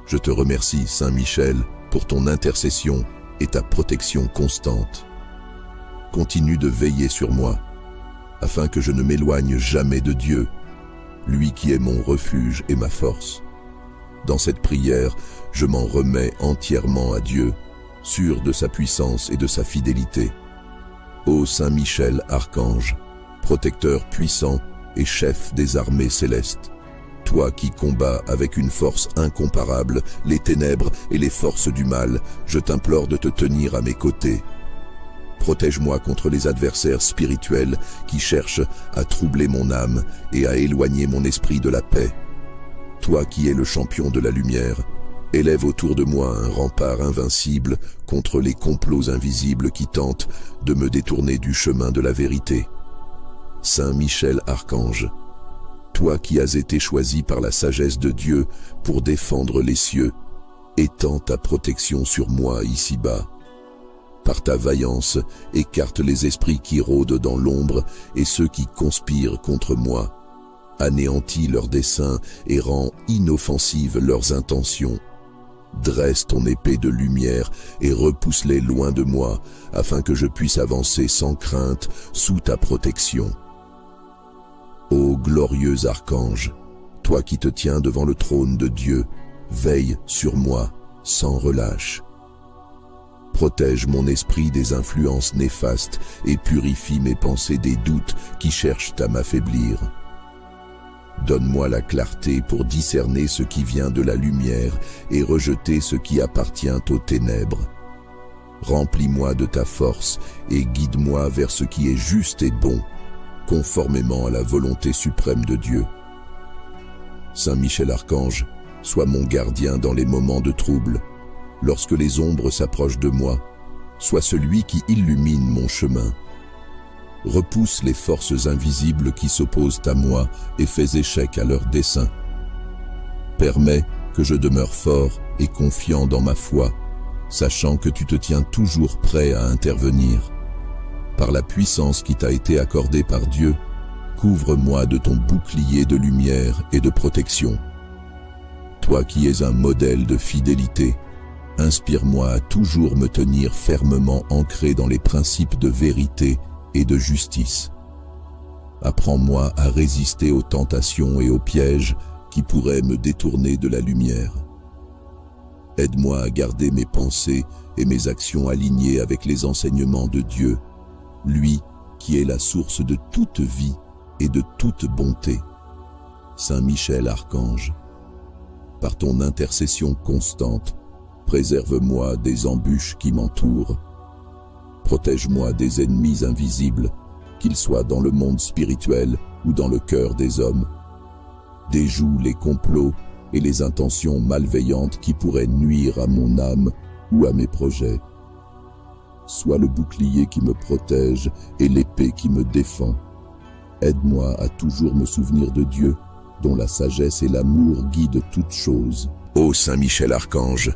Je te remercie, Saint Michel, pour ton intercession et ta protection constante. Continue de veiller sur moi, afin que je ne m'éloigne jamais de Dieu, lui qui est mon refuge et ma force. Dans cette prière, je m'en remets entièrement à Dieu, sûr de sa puissance et de sa fidélité. Ô Saint Michel Archange, protecteur puissant et chef des armées célestes, toi qui combats avec une force incomparable les ténèbres et les forces du mal, je t'implore de te tenir à mes côtés. Protège-moi contre les adversaires spirituels qui cherchent à troubler mon âme et à éloigner mon esprit de la paix. Toi qui es le champion de la lumière, élève autour de moi un rempart invincible contre les complots invisibles qui tentent de me détourner du chemin de la vérité. Saint Michel Archange, toi qui as été choisi par la sagesse de Dieu pour défendre les cieux, étends ta protection sur moi ici-bas. Par ta vaillance, écarte les esprits qui rôdent dans l'ombre et ceux qui conspirent contre moi. Anéantis leurs desseins et rends inoffensives leurs intentions. dresse ton épée de lumière et repousse-les loin de moi, afin que je puisse avancer sans crainte sous ta protection. Ô glorieux archange, toi qui te tiens devant le trône de Dieu, veille sur moi sans relâche. Protège mon esprit des influences néfastes et purifie mes pensées des doutes qui cherchent à m'affaiblir. Donne-moi la clarté pour discerner ce qui vient de la lumière et rejeter ce qui appartient aux ténèbres. Remplis-moi de ta force et guide-moi vers ce qui est juste et bon, conformément à la volonté suprême de Dieu. Saint Michel Archange, sois mon gardien dans les moments de trouble. Lorsque les ombres s'approchent de moi, sois celui qui illumine mon chemin. Repousse les forces invisibles qui s'opposent à moi et fais échec à leurs desseins. Permets que je demeure fort et confiant dans ma foi, sachant que tu te tiens toujours prêt à intervenir. Par la puissance qui t'a été accordée par Dieu, couvre-moi de ton bouclier de lumière et de protection. Toi qui es un modèle de fidélité, inspire-moi à toujours me tenir fermement ancré dans les principes de vérité et de justice. Apprends-moi à résister aux tentations et aux pièges qui pourraient me détourner de la lumière. Aide-moi à garder mes pensées et mes actions alignées avec les enseignements de Dieu, lui qui est la source de toute vie et de toute bonté. Saint Michel Archange, par ton intercession constante, préserve-moi des embûches qui m'entourent. Protège-moi des ennemis invisibles, qu'ils soient dans le monde spirituel ou dans le cœur des hommes. Déjoue les complots et les intentions malveillantes qui pourraient nuire à mon âme ou à mes projets. Sois le bouclier qui me protège et l'épée qui me défend. Aide-moi à toujours me souvenir de Dieu, dont la sagesse et l'amour guident toutes choses. Ô Saint Michel Archange,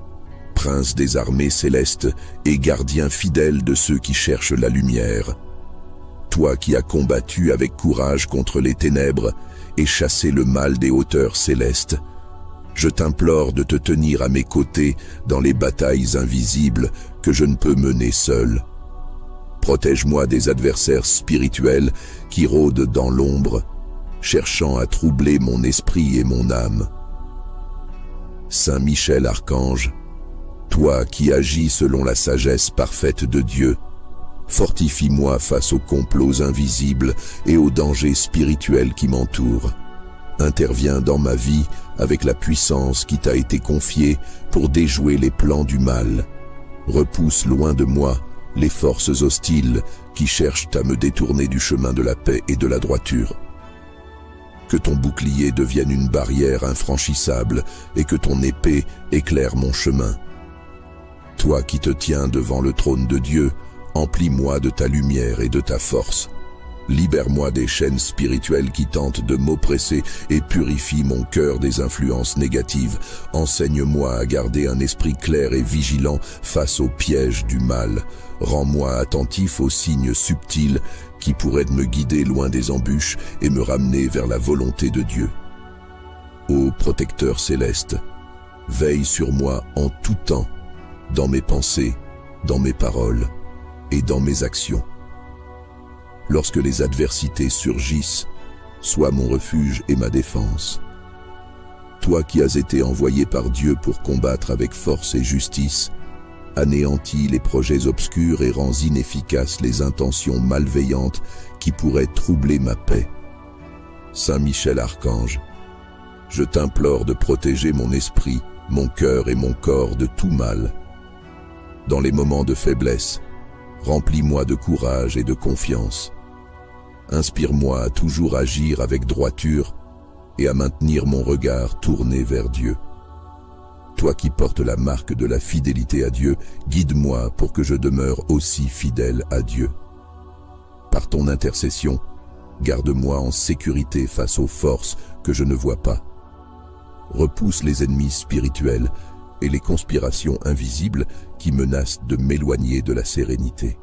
prince des armées célestes et gardien fidèle de ceux qui cherchent la lumière, toi qui as combattu avec courage contre les ténèbres et chassé le mal des hauteurs célestes, je t'implore de te tenir à mes côtés dans les batailles invisibles que je ne peux mener seul. Protège-moi des adversaires spirituels qui rôdent dans l'ombre, cherchant à troubler mon esprit et mon âme. Saint Michel Archange, toi qui agis selon la sagesse parfaite de Dieu, fortifie-moi face aux complots invisibles et aux dangers spirituels qui m'entourent. Interviens dans ma vie avec la puissance qui t'a été confiée pour déjouer les plans du mal. Repousse loin de moi les forces hostiles qui cherchent à me détourner du chemin de la paix et de la droiture. Que ton bouclier devienne une barrière infranchissable et que ton épée éclaire mon chemin. Toi qui te tiens devant le trône de Dieu, emplis-moi de ta lumière et de ta force. Libère-moi des chaînes spirituelles qui tentent de m'oppresser et purifie mon cœur des influences négatives. Enseigne-moi à garder un esprit clair et vigilant face aux pièges du mal. Rends-moi attentif aux signes subtils qui pourraient me guider loin des embûches et me ramener vers la volonté de Dieu. Ô protecteur céleste, veille sur moi en tout temps, dans mes pensées, dans mes paroles et dans mes actions. Lorsque les adversités surgissent, sois mon refuge et ma défense. Toi qui as été envoyé par Dieu pour combattre avec force et justice, anéantis les projets obscurs et rends inefficaces les intentions malveillantes qui pourraient troubler ma paix. Saint Michel Archange, je t'implore de protéger mon esprit, mon cœur et mon corps de tout mal. Dans les moments de faiblesse, remplis-moi de courage et de confiance. Inspire-moi à toujours agir avec droiture et à maintenir mon regard tourné vers Dieu. Toi qui portes la marque de la fidélité à Dieu, guide-moi pour que je demeure aussi fidèle à Dieu. Par ton intercession, garde-moi en sécurité face aux forces que je ne vois pas. Repousse les ennemis spirituels et les conspirations invisibles qui menacent de m'éloigner de la sérénité.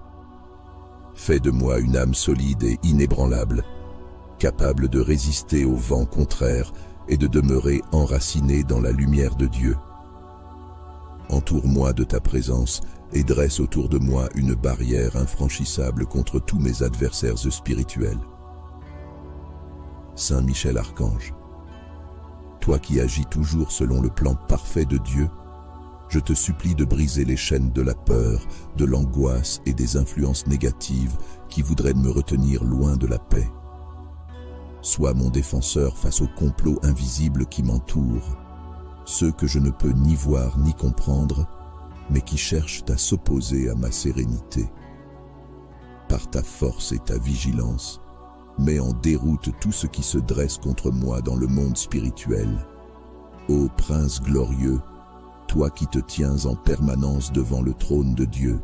Fais de moi une âme solide et inébranlable, capable de résister aux vents contraires et de demeurer enracinée dans la lumière de Dieu. Entoure-moi de ta présence et dresse autour de moi une barrière infranchissable contre tous mes adversaires spirituels. Saint Michel Archange, toi qui agis toujours selon le plan parfait de Dieu, je te supplie de briser les chaînes de la peur, de l'angoisse et des influences négatives qui voudraient me retenir loin de la paix. Sois mon défenseur face aux complots invisibles qui m'entourent, ceux que je ne peux ni voir ni comprendre, mais qui cherchent à s'opposer à ma sérénité. Par ta force et ta vigilance, mets en déroute tout ce qui se dresse contre moi dans le monde spirituel. Ô Prince glorieux, toi qui te tiens en permanence devant le trône de Dieu,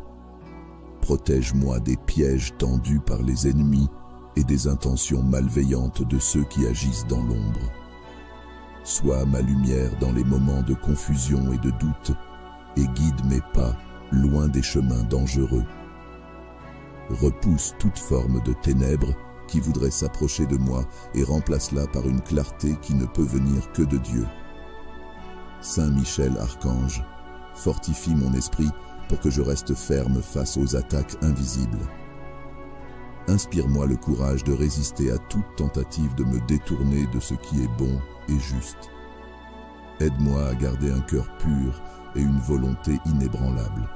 protège-moi des pièges tendus par les ennemis et des intentions malveillantes de ceux qui agissent dans l'ombre. Sois ma lumière dans les moments de confusion et de doute, et guide mes pas loin des chemins dangereux. Repousse toute forme de ténèbres qui voudrait s'approcher de moi et remplace-la par une clarté qui ne peut venir que de Dieu. Saint Michel Archange, fortifie mon esprit pour que je reste ferme face aux attaques invisibles. Inspire-moi le courage de résister à toute tentative de me détourner de ce qui est bon et juste. Aide-moi à garder un cœur pur et une volonté inébranlable.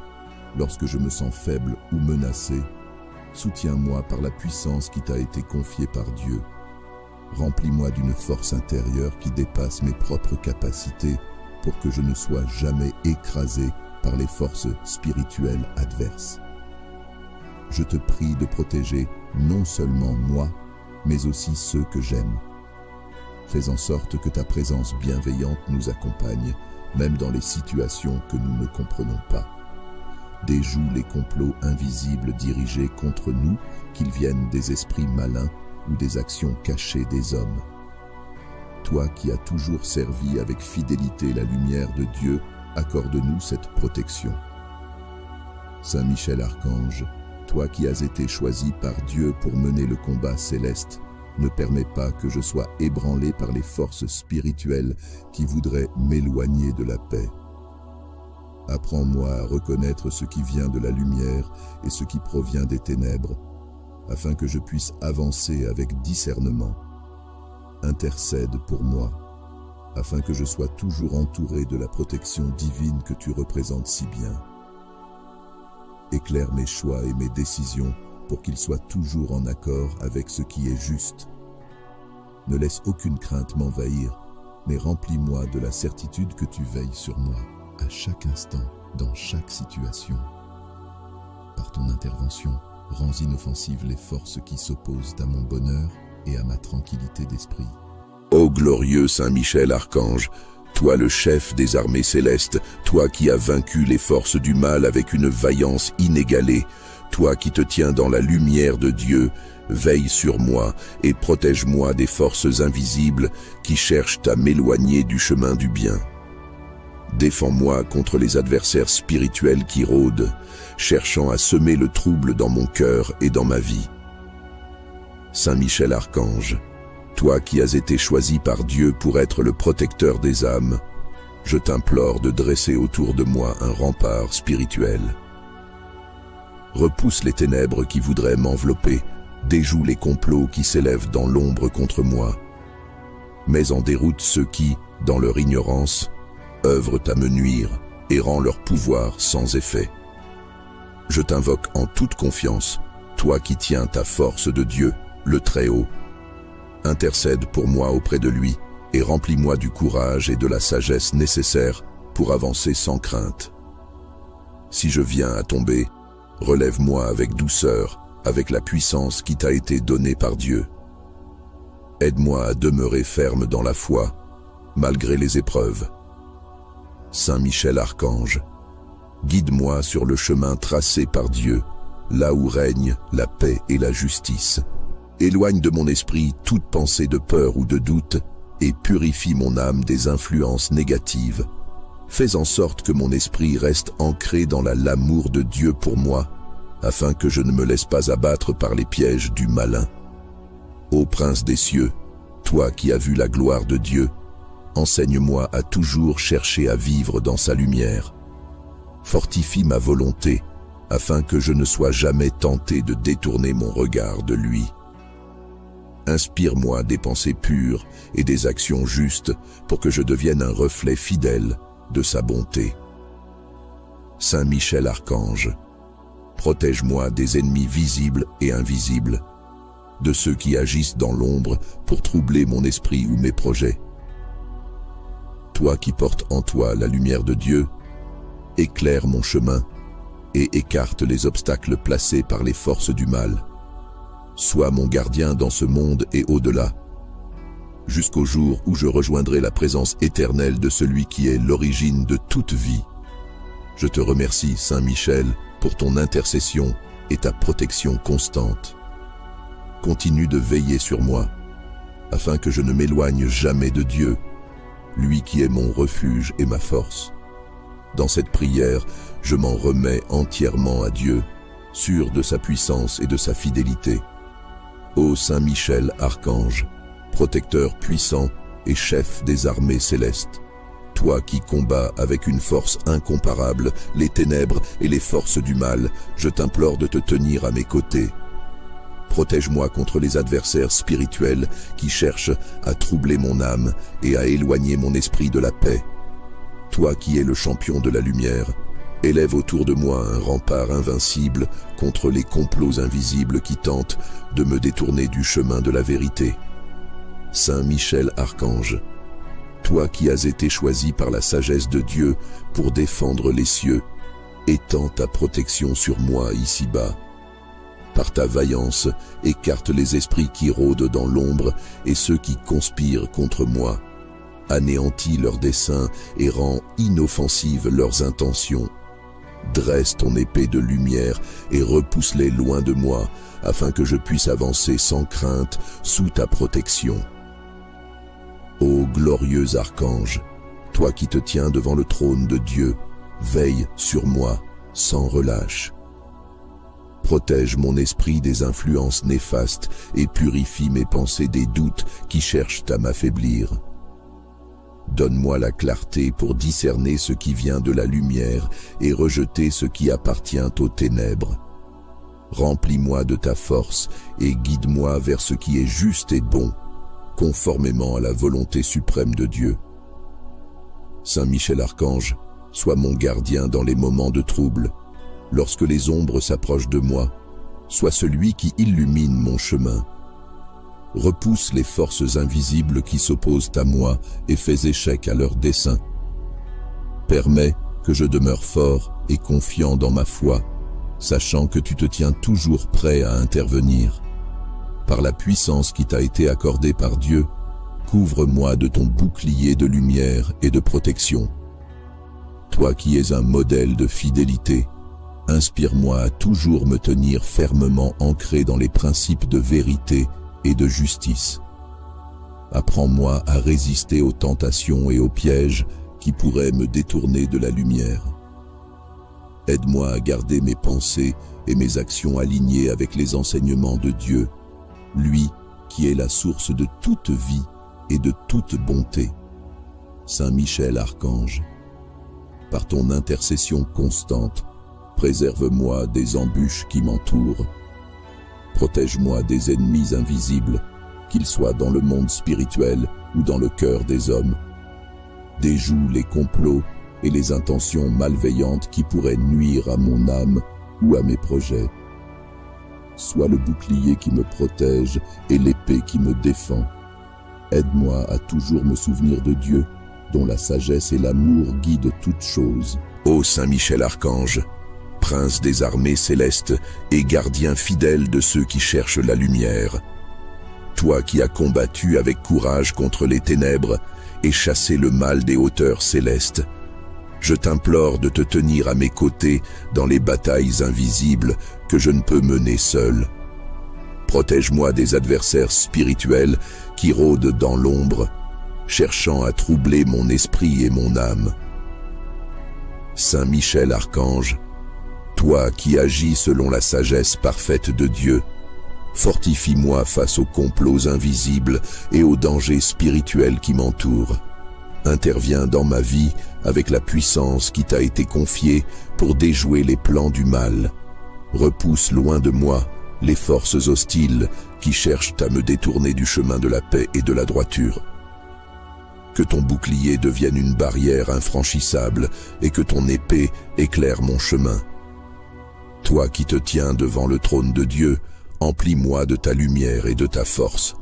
Lorsque je me sens faible ou menacé, soutiens-moi par la puissance qui t'a été confiée par Dieu. Remplis-moi d'une force intérieure qui dépasse mes propres capacités pour que je ne sois jamais écrasé par les forces spirituelles adverses. Je te prie de protéger non seulement moi, mais aussi ceux que j'aime. Fais en sorte que ta présence bienveillante nous accompagne, même dans les situations que nous ne comprenons pas. Déjoue les complots invisibles dirigés contre nous, qu'ils viennent des esprits malins ou des actions cachées des hommes. Toi qui as toujours servi avec fidélité la lumière de Dieu, accorde-nous cette protection. Saint Michel Archange, toi qui as été choisi par Dieu pour mener le combat céleste, ne permets pas que je sois ébranlé par les forces spirituelles qui voudraient m'éloigner de la paix. Apprends-moi à reconnaître ce qui vient de la lumière et ce qui provient des ténèbres, afin que je puisse avancer avec discernement. Intercède pour moi, afin que je sois toujours entouré de la protection divine que tu représentes si bien. Éclaire mes choix et mes décisions pour qu'ils soient toujours en accord avec ce qui est juste. Ne laisse aucune crainte m'envahir, mais remplis-moi de la certitude que tu veilles sur moi, à chaque instant, dans chaque situation. Par ton intervention, rends inoffensives les forces qui s'opposent à mon bonheur et à ma tranquillité d'esprit. Ô glorieux Saint Michel Archange, toi le chef des armées célestes, toi qui as vaincu les forces du mal avec une vaillance inégalée, toi qui te tiens dans la lumière de Dieu, veille sur moi et protège-moi des forces invisibles qui cherchent à m'éloigner du chemin du bien. Défends-moi contre les adversaires spirituels qui rôdent, cherchant à semer le trouble dans mon cœur et dans ma vie. Saint Michel Archange, toi qui as été choisi par Dieu pour être le protecteur des âmes, je t'implore de dresser autour de moi un rempart spirituel. Repousse les ténèbres qui voudraient m'envelopper, déjoue les complots qui s'élèvent dans l'ombre contre moi. Mets en déroute ceux qui, dans leur ignorance, œuvrent à me nuire et rend leur pouvoir sans effet. Je t'invoque en toute confiance, toi qui tiens ta force de Dieu, le Très-Haut. Intercède pour moi auprès de lui et remplis-moi du courage et de la sagesse nécessaires pour avancer sans crainte. Si je viens à tomber, relève-moi avec douceur, avec la puissance qui t'a été donnée par Dieu. Aide-moi à demeurer ferme dans la foi, malgré les épreuves. Saint Michel Archange, guide-moi sur le chemin tracé par Dieu, là où règne la paix et la justice. Éloigne de mon esprit toute pensée de peur ou de doute et purifie mon âme des influences négatives. Fais en sorte que mon esprit reste ancré dans l'amour de Dieu pour moi, afin que je ne me laisse pas abattre par les pièges du malin. Ô Prince des cieux, toi qui as vu la gloire de Dieu, enseigne-moi à toujours chercher à vivre dans sa lumière. Fortifie ma volonté, afin que je ne sois jamais tenté de détourner mon regard de lui. Inspire-moi des pensées pures et des actions justes pour que je devienne un reflet fidèle de sa bonté. Saint Michel Archange, protège-moi des ennemis visibles et invisibles, de ceux qui agissent dans l'ombre pour troubler mon esprit ou mes projets. Toi qui portes en toi la lumière de Dieu, éclaire mon chemin et écarte les obstacles placés par les forces du mal. Sois mon gardien dans ce monde et au-delà, jusqu'au jour où je rejoindrai la présence éternelle de celui qui est l'origine de toute vie. Je te remercie, Saint Michel, pour ton intercession et ta protection constante. Continue de veiller sur moi, afin que je ne m'éloigne jamais de Dieu, lui qui est mon refuge et ma force. Dans cette prière, je m'en remets entièrement à Dieu, sûr de sa puissance et de sa fidélité. Ô Saint Michel Archange, protecteur puissant et chef des armées célestes, toi qui combats avec une force incomparable les ténèbres et les forces du mal, je t'implore de te tenir à mes côtés. Protège-moi contre les adversaires spirituels qui cherchent à troubler mon âme et à éloigner mon esprit de la paix. Toi qui es le champion de la lumière, élève autour de moi un rempart invincible contre les complots invisibles qui tentent de me détourner du chemin de la vérité. Saint Michel Archange, toi qui as été choisi par la sagesse de Dieu pour défendre les cieux, étends ta protection sur moi ici-bas. Par ta vaillance, écarte les esprits qui rôdent dans l'ombre et ceux qui conspirent contre moi. Anéantis leurs desseins et rends inoffensives leurs intentions. Dresse ton épée de lumière et repousse-les loin de moi, afin que je puisse avancer sans crainte sous ta protection. Ô glorieux archange, toi qui te tiens devant le trône de Dieu, veille sur moi sans relâche. Protège mon esprit des influences néfastes et purifie mes pensées des doutes qui cherchent à m'affaiblir. Donne-moi la clarté pour discerner ce qui vient de la lumière et rejeter ce qui appartient aux ténèbres. Remplis-moi de ta force et guide-moi vers ce qui est juste et bon, conformément à la volonté suprême de Dieu. Saint Michel Archange, sois mon gardien dans les moments de trouble. Lorsque les ombres s'approchent de moi, sois celui qui illumine mon chemin. Repousse les forces invisibles qui s'opposent à moi et fais échec à leurs desseins. Permets que je demeure fort et confiant dans ma foi, sachant que tu te tiens toujours prêt à intervenir. Par la puissance qui t'a été accordée par Dieu, couvre-moi de ton bouclier de lumière et de protection. Toi qui es un modèle de fidélité, inspire-moi à toujours me tenir fermement ancré dans les principes de vérité et de justice. Apprends-moi à résister aux tentations et aux pièges qui pourraient me détourner de la lumière. Aide-moi à garder mes pensées et mes actions alignées avec les enseignements de Dieu, lui qui est la source de toute vie et de toute bonté. Saint Michel Archange, par ton intercession constante, préserve-moi des embûches qui m'entourent. Protège-moi des ennemis invisibles, qu'ils soient dans le monde spirituel ou dans le cœur des hommes. Déjoue les complots et les intentions malveillantes qui pourraient nuire à mon âme ou à mes projets. Sois le bouclier qui me protège et l'épée qui me défend. Aide-moi à toujours me souvenir de Dieu, dont la sagesse et l'amour guident toutes choses. Ô Saint Michel Archange, prince des armées célestes et gardien fidèle de ceux qui cherchent la lumière, toi qui as combattu avec courage contre les ténèbres et chassé le mal des hauteurs célestes, je t'implore de te tenir à mes côtés dans les batailles invisibles que je ne peux mener seul. Protège-moi des adversaires spirituels qui rôdent dans l'ombre, cherchant à troubler mon esprit et mon âme. Saint Michel Archange, toi qui agis selon la sagesse parfaite de Dieu, fortifie-moi face aux complots invisibles et aux dangers spirituels qui m'entourent. Interviens dans ma vie avec la puissance qui t'a été confiée pour déjouer les plans du mal. Repousse loin de moi les forces hostiles qui cherchent à me détourner du chemin de la paix et de la droiture. Que ton bouclier devienne une barrière infranchissable et que ton épée éclaire mon chemin. Toi qui te tiens devant le trône de Dieu, emplis-moi de ta lumière et de ta force.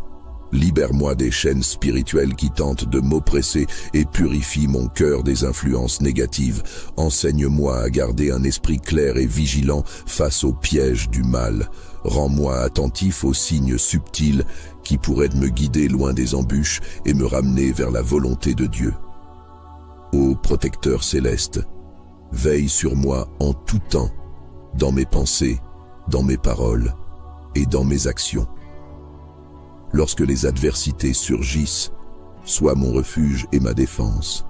Libère-moi des chaînes spirituelles qui tentent de m'oppresser et purifie mon cœur des influences négatives. Enseigne-moi à garder un esprit clair et vigilant face aux pièges du mal. Rends-moi attentif aux signes subtils qui pourraient me guider loin des embûches et me ramener vers la volonté de Dieu. Ô protecteur céleste, veille sur moi en tout temps, dans mes pensées, dans mes paroles et dans mes actions. Lorsque les adversités surgissent, sois mon refuge et ma défense.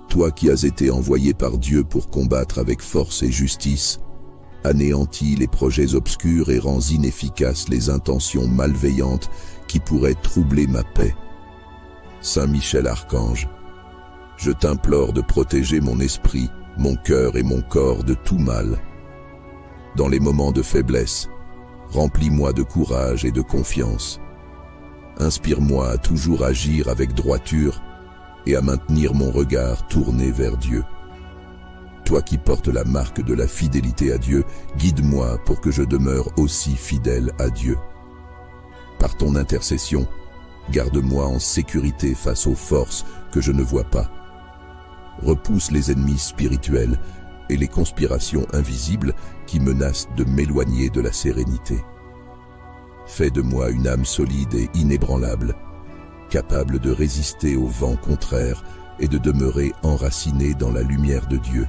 Toi qui as été envoyé par Dieu pour combattre avec force et justice, anéantis les projets obscurs et rends inefficaces les intentions malveillantes qui pourraient troubler ma paix. Saint Michel Archange, je t'implore de protéger mon esprit, mon cœur et mon corps de tout mal. Dans les moments de faiblesse, remplis-moi de courage et de confiance. Inspire-moi à toujours agir avec droiture et à maintenir mon regard tourné vers Dieu. Toi qui portes la marque de la fidélité à Dieu, guide-moi pour que je demeure aussi fidèle à Dieu. Par ton intercession, garde-moi en sécurité face aux forces que je ne vois pas. Repousse les ennemis spirituels et les conspirations invisibles qui menacent de m'éloigner de la sérénité. Fais de moi une âme solide et inébranlable, capable de résister aux vents contraires et de demeurer enraciné dans la lumière de Dieu.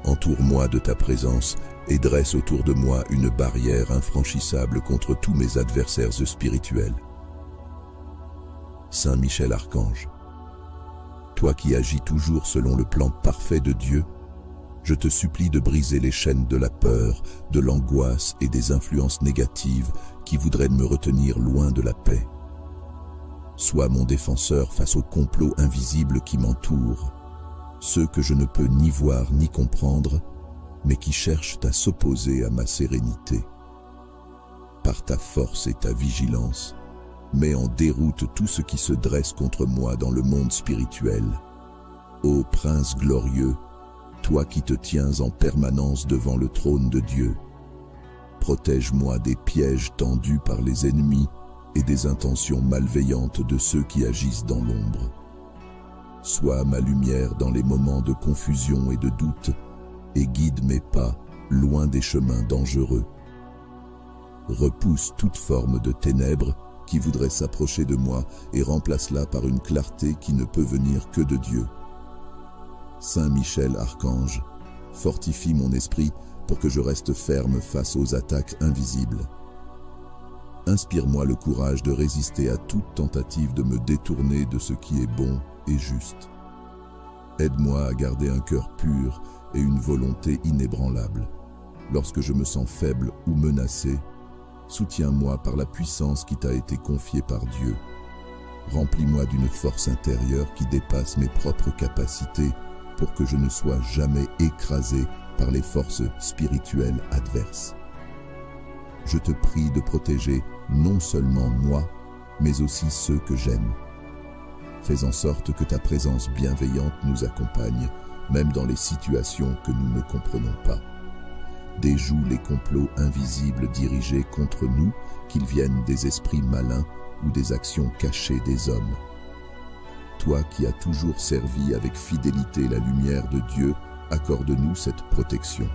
Entoure-moi de ta présence et dresse autour de moi une barrière infranchissable contre tous mes adversaires spirituels. Saint Michel Archange, toi qui agis toujours selon le plan parfait de Dieu, je te supplie de briser les chaînes de la peur, de l'angoisse et des influences négatives qui voudraient me retenir loin de la paix. Sois mon défenseur face aux complots invisibles qui m'entourent, ceux que je ne peux ni voir ni comprendre, mais qui cherchent à s'opposer à ma sérénité. Par ta force et ta vigilance, mets en déroute tout ce qui se dresse contre moi dans le monde spirituel. Ô Prince glorieux, toi qui te tiens en permanence devant le trône de Dieu, protège-moi des pièges tendus par les ennemis et des intentions malveillantes de ceux qui agissent dans l'ombre. Sois ma lumière dans les moments de confusion et de doute, et guide mes pas loin des chemins dangereux. Repousse toute forme de ténèbres qui voudrait s'approcher de moi et remplace-la par une clarté qui ne peut venir que de Dieu. Saint Michel Archange, fortifie mon esprit pour que je reste ferme face aux attaques invisibles. Inspire-moi le courage de résister à toute tentative de me détourner de ce qui est bon et juste. Aide-moi à garder un cœur pur et une volonté inébranlable. Lorsque je me sens faible ou menacé, soutiens-moi par la puissance qui t'a été confiée par Dieu. Remplis-moi d'une force intérieure qui dépasse mes propres capacités pour que je ne sois jamais écrasé par les forces spirituelles adverses. Je te prie de protéger non seulement moi, mais aussi ceux que j'aime. Fais en sorte que ta présence bienveillante nous accompagne, même dans les situations que nous ne comprenons pas. Déjoue les complots invisibles dirigés contre nous, qu'ils viennent des esprits malins ou des actions cachées des hommes. Toi qui as toujours servi avec fidélité la lumière de Dieu, accorde-nous cette protection.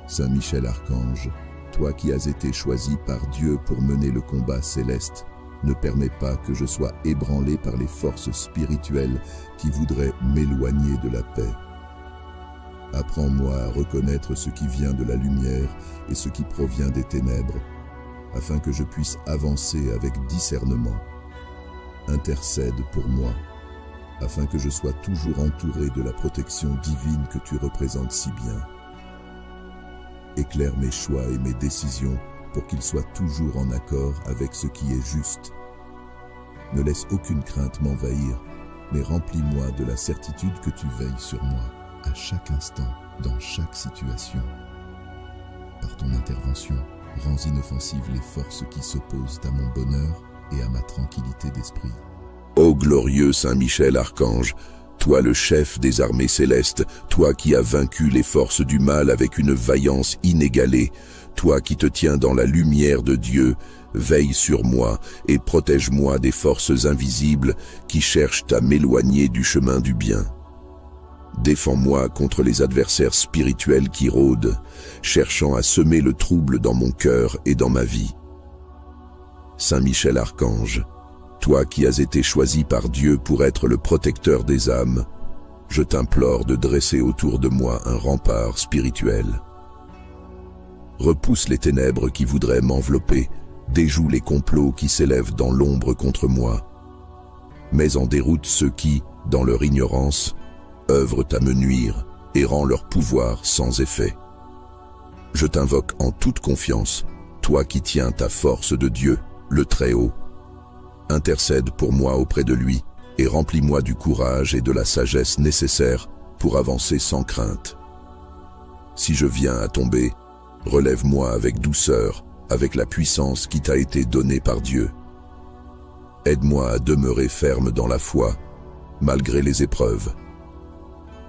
Saint Michel Archange, toi qui as été choisi par Dieu pour mener le combat céleste, ne permets pas que je sois ébranlé par les forces spirituelles qui voudraient m'éloigner de la paix. Apprends-moi à reconnaître ce qui vient de la lumière et ce qui provient des ténèbres, afin que je puisse avancer avec discernement. Intercède pour moi, afin que je sois toujours entouré de la protection divine que tu représentes si bien. Éclaire mes choix et mes décisions pour qu'ils soient toujours en accord avec ce qui est juste. Ne laisse aucune crainte m'envahir, mais remplis-moi de la certitude que tu veilles sur moi, à chaque instant, dans chaque situation. Par ton intervention, rends inoffensives les forces qui s'opposent à mon bonheur et à ma tranquillité d'esprit. Ô glorieux Saint Michel Archange, toi le chef des armées célestes, toi qui as vaincu les forces du mal avec une vaillance inégalée, toi qui te tiens dans la lumière de Dieu, veille sur moi et protège-moi des forces invisibles qui cherchent à m'éloigner du chemin du bien. Défends-moi contre les adversaires spirituels qui rôdent, cherchant à semer le trouble dans mon cœur et dans ma vie. Saint Michel Archange, toi qui as été choisi par Dieu pour être le protecteur des âmes, je t'implore de dresser autour de moi un rempart spirituel. Repousse les ténèbres qui voudraient m'envelopper, déjoue les complots qui s'élèvent dans l'ombre contre moi. Mets en déroute ceux qui, dans leur ignorance, œuvrent à me nuire et rend leur pouvoir sans effet. Je t'invoque en toute confiance, toi qui tiens ta force de Dieu, le Très-Haut. Intercède pour moi auprès de lui et remplis-moi du courage et de la sagesse nécessaires pour avancer sans crainte. Si je viens à tomber, relève-moi avec douceur, avec la puissance qui t'a été donnée par Dieu. Aide-moi à demeurer ferme dans la foi, malgré les épreuves.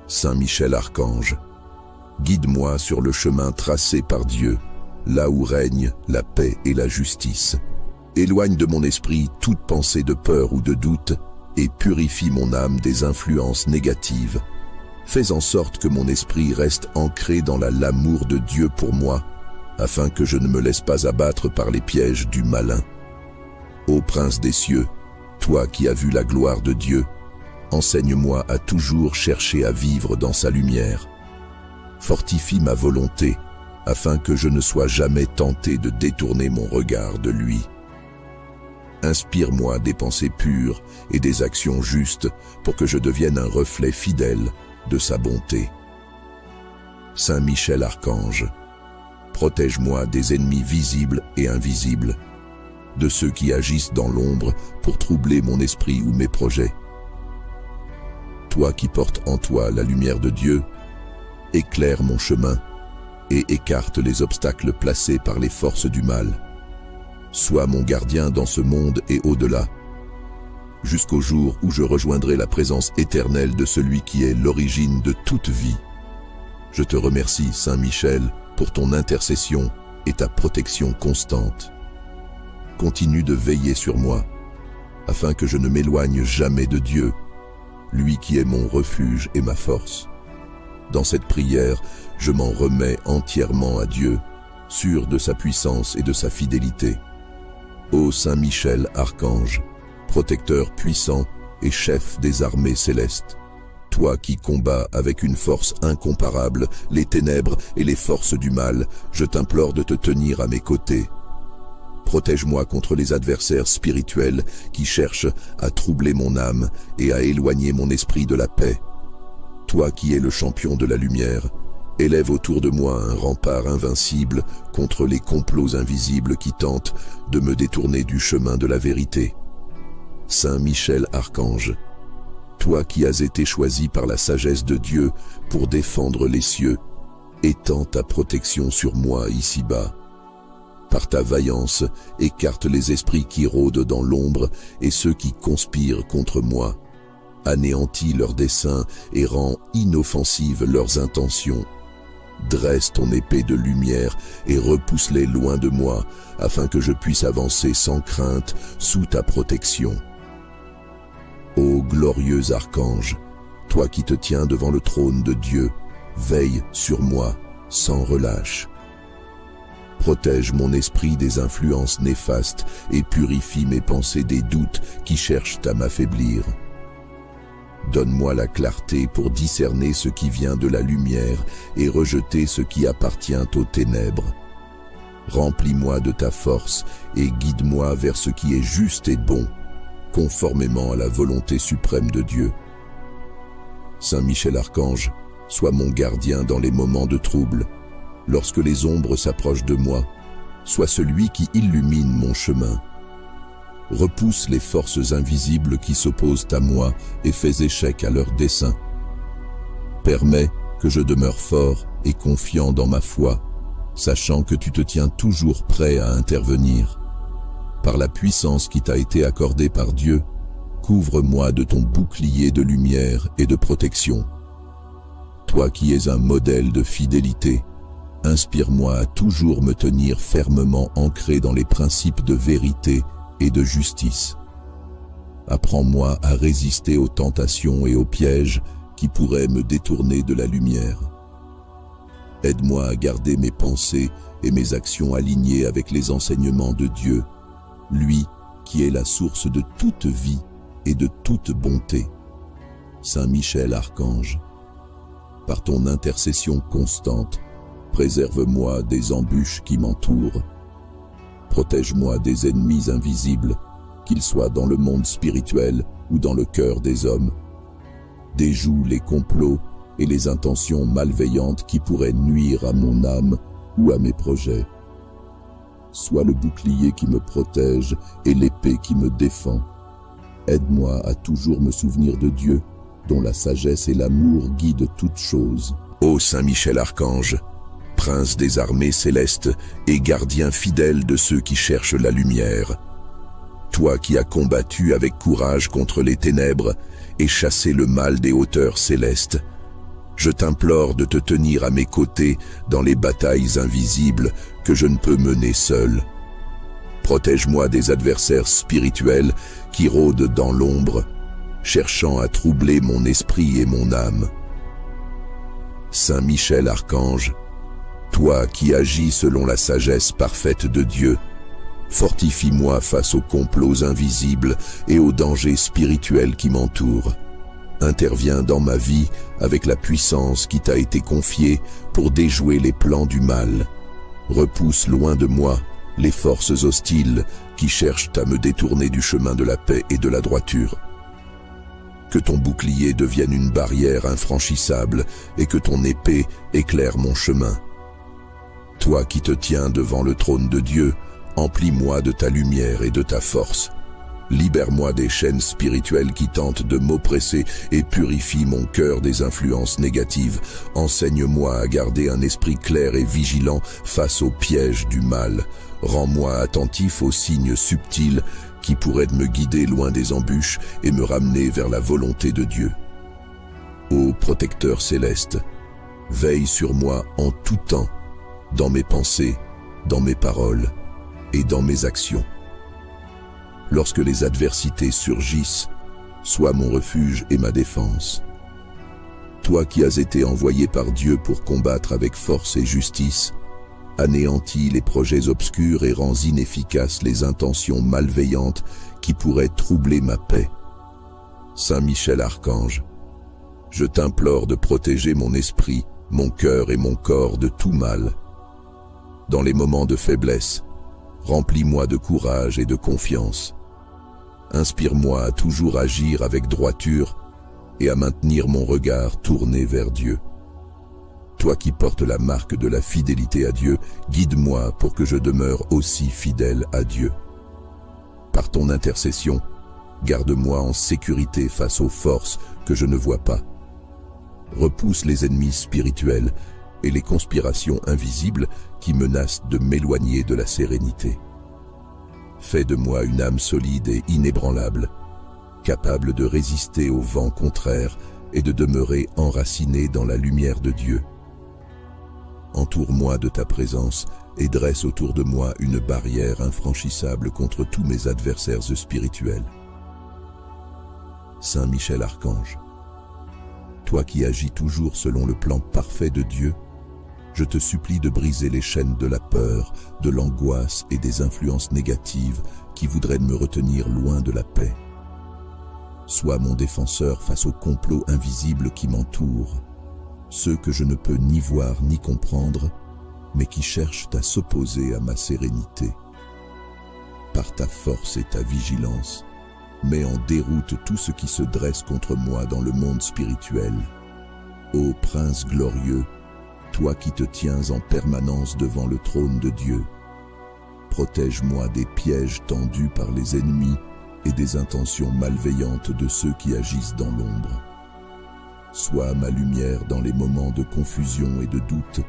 Saint Michel Archange, guide-moi sur le chemin tracé par Dieu, là où règne la paix et la justice. Éloigne de mon esprit toute pensée de peur ou de doute et purifie mon âme des influences négatives. Fais en sorte que mon esprit reste ancré dans l'amour de Dieu pour moi, afin que je ne me laisse pas abattre par les pièges du malin. Ô Prince des cieux, toi qui as vu la gloire de Dieu, enseigne-moi à toujours chercher à vivre dans sa lumière. Fortifie ma volonté, afin que je ne sois jamais tenté de détourner mon regard de lui. Inspire-moi des pensées pures et des actions justes pour que je devienne un reflet fidèle de sa bonté. Saint Michel Archange, protège-moi des ennemis visibles et invisibles, de ceux qui agissent dans l'ombre pour troubler mon esprit ou mes projets. Toi qui portes en toi la lumière de Dieu, éclaire mon chemin et écarte les obstacles placés par les forces du mal. Sois mon gardien dans ce monde et au-delà, jusqu'au jour où je rejoindrai la présence éternelle de celui qui est l'origine de toute vie. Je te remercie, Saint Michel, pour ton intercession et ta protection constante. Continue de veiller sur moi, afin que je ne m'éloigne jamais de Dieu, lui qui est mon refuge et ma force. Dans cette prière, je m'en remets entièrement à Dieu, sûr de sa puissance et de sa fidélité. Ô Saint Michel Archange, protecteur puissant et chef des armées célestes, toi qui combats avec une force incomparable les ténèbres et les forces du mal, je t'implore de te tenir à mes côtés. Protège-moi contre les adversaires spirituels qui cherchent à troubler mon âme et à éloigner mon esprit de la paix. Toi qui es le champion de la lumière, élève autour de moi un rempart invincible contre les complots invisibles qui tentent de me détourner du chemin de la vérité. Saint Michel Archange, toi qui as été choisi par la sagesse de Dieu pour défendre les cieux, étends ta protection sur moi ici-bas. Par ta vaillance, écarte les esprits qui rôdent dans l'ombre et ceux qui conspirent contre moi. Anéantis leurs desseins et rends inoffensives leurs intentions. Dresse ton épée de lumière et repousse-les loin de moi, afin que je puisse avancer sans crainte sous ta protection. Ô glorieux archange, toi qui te tiens devant le trône de Dieu, veille sur moi sans relâche. Protège mon esprit des influences néfastes et purifie mes pensées des doutes qui cherchent à m'affaiblir. Donne-moi la clarté pour discerner ce qui vient de la lumière et rejeter ce qui appartient aux ténèbres. Remplis-moi de ta force et guide-moi vers ce qui est juste et bon, conformément à la volonté suprême de Dieu. Saint Michel Archange, sois mon gardien dans les moments de trouble. Lorsque les ombres s'approchent de moi, sois celui qui illumine mon chemin. repousse les forces invisibles qui s'opposent à moi et fais échec à leurs desseins. Permets que je demeure fort et confiant dans ma foi, sachant que tu te tiens toujours prêt à intervenir. Par la puissance qui t'a été accordée par Dieu, couvre-moi de ton bouclier de lumière et de protection. Toi qui es un modèle de fidélité, inspire-moi à toujours me tenir fermement ancré dans les principes de vérité et de justice. Apprends-moi à résister aux tentations et aux pièges qui pourraient me détourner de la lumière. Aide-moi à garder mes pensées et mes actions alignées avec les enseignements de Dieu, lui qui est la source de toute vie et de toute bonté. Saint Michel Archange, par ton intercession constante, préserve-moi des embûches qui m'entourent. Protège-moi des ennemis invisibles, qu'ils soient dans le monde spirituel ou dans le cœur des hommes. Déjoue les complots et les intentions malveillantes qui pourraient nuire à mon âme ou à mes projets. Sois le bouclier qui me protège et l'épée qui me défend. Aide-moi à toujours me souvenir de Dieu, dont la sagesse et l'amour guident toutes choses. Ô Saint Michel Archange, prince des armées célestes et gardien fidèle de ceux qui cherchent la lumière, toi qui as combattu avec courage contre les ténèbres et chassé le mal des hauteurs célestes, je t'implore de te tenir à mes côtés dans les batailles invisibles que je ne peux mener seul. Protège-moi des adversaires spirituels qui rôdent dans l'ombre, cherchant à troubler mon esprit et mon âme. Saint Michel Archange, toi qui agis selon la sagesse parfaite de Dieu, fortifie-moi face aux complots invisibles et aux dangers spirituels qui m'entourent. Interviens dans ma vie avec la puissance qui t'a été confiée pour déjouer les plans du mal. Repousse loin de moi les forces hostiles qui cherchent à me détourner du chemin de la paix et de la droiture. Que ton bouclier devienne une barrière infranchissable et que ton épée éclaire mon chemin. Toi qui te tiens devant le trône de Dieu, emplis-moi de ta lumière et de ta force. Libère-moi des chaînes spirituelles qui tentent de m'oppresser et purifie mon cœur des influences négatives. Enseigne-moi à garder un esprit clair et vigilant face aux pièges du mal. Rends-moi attentif aux signes subtils qui pourraient me guider loin des embûches et me ramener vers la volonté de Dieu. Ô protecteur céleste, veille sur moi en tout temps, dans mes pensées, dans mes paroles et dans mes actions. Lorsque les adversités surgissent, sois mon refuge et ma défense. Toi qui as été envoyé par Dieu pour combattre avec force et justice, anéantis les projets obscurs et rends inefficaces les intentions malveillantes qui pourraient troubler ma paix. Saint Michel Archange, je t'implore de protéger mon esprit, mon cœur et mon corps de tout mal. Dans les moments de faiblesse, remplis-moi de courage et de confiance. Inspire-moi à toujours agir avec droiture et à maintenir mon regard tourné vers Dieu. Toi qui portes la marque de la fidélité à Dieu, guide-moi pour que je demeure aussi fidèle à Dieu. Par ton intercession, garde-moi en sécurité face aux forces que je ne vois pas. Repousse les ennemis spirituels et les conspirations invisibles qui menacent de m'éloigner de la sérénité. Fais de moi une âme solide et inébranlable, capable de résister aux vents contraires et de demeurer enraciné dans la lumière de Dieu. Entoure-moi de ta présence et dresse autour de moi une barrière infranchissable contre tous mes adversaires spirituels. Saint Michel Archange, toi qui agis toujours selon le plan parfait de Dieu, je te supplie de briser les chaînes de la peur, de l'angoisse et des influences négatives qui voudraient me retenir loin de la paix. Sois mon défenseur face aux complots invisibles qui m'entourent, ceux que je ne peux ni voir ni comprendre, mais qui cherchent à s'opposer à ma sérénité. Par ta force et ta vigilance, mets en déroute tout ce qui se dresse contre moi dans le monde spirituel. Ô Prince glorieux, toi qui te tiens en permanence devant le trône de Dieu, protège-moi des pièges tendus par les ennemis et des intentions malveillantes de ceux qui agissent dans l'ombre. Sois ma lumière dans les moments de confusion et de doute,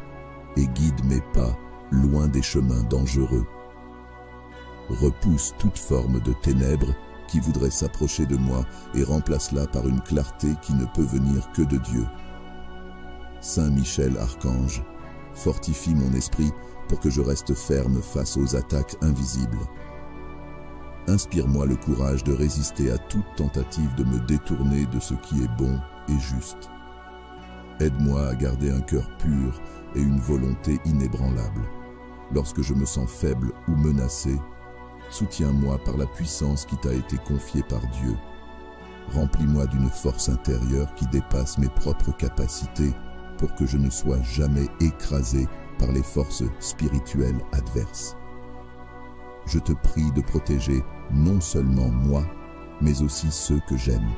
et guide mes pas loin des chemins dangereux. Repousse toute forme de ténèbres qui voudrait s'approcher de moi et remplace-la par une clarté qui ne peut venir que de Dieu. Saint Michel Archange, fortifie mon esprit pour que je reste ferme face aux attaques invisibles. Inspire-moi le courage de résister à toute tentative de me détourner de ce qui est bon et juste. Aide-moi à garder un cœur pur et une volonté inébranlable. Lorsque je me sens faible ou menacé, soutiens-moi par la puissance qui t'a été confiée par Dieu. Remplis-moi d'une force intérieure qui dépasse mes propres capacités pour que je ne sois jamais écrasé par les forces spirituelles adverses. Je te prie de protéger non seulement moi, mais aussi ceux que j'aime.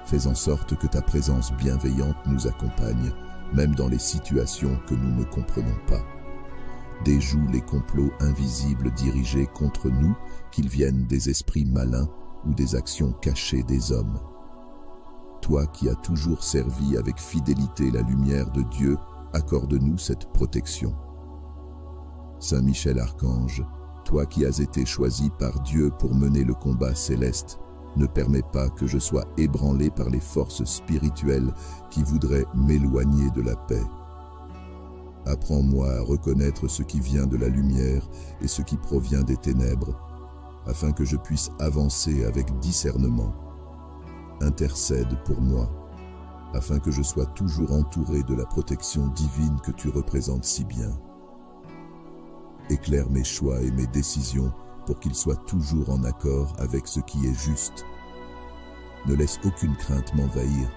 Fais en sorte que ta présence bienveillante nous accompagne, même dans les situations que nous ne comprenons pas. Déjoue les complots invisibles dirigés contre nous, qu'ils viennent des esprits malins ou des actions cachées des hommes. Toi qui as toujours servi avec fidélité la lumière de Dieu, accorde-nous cette protection. Saint Michel Archange, toi qui as été choisi par Dieu pour mener le combat céleste, ne permets pas que je sois ébranlé par les forces spirituelles qui voudraient m'éloigner de la paix. Apprends-moi à reconnaître ce qui vient de la lumière et ce qui provient des ténèbres, afin que je puisse avancer avec discernement. Intercède pour moi, afin que je sois toujours entouré de la protection divine que tu représentes si bien. Éclaire mes choix et mes décisions pour qu'ils soient toujours en accord avec ce qui est juste. Ne laisse aucune crainte m'envahir,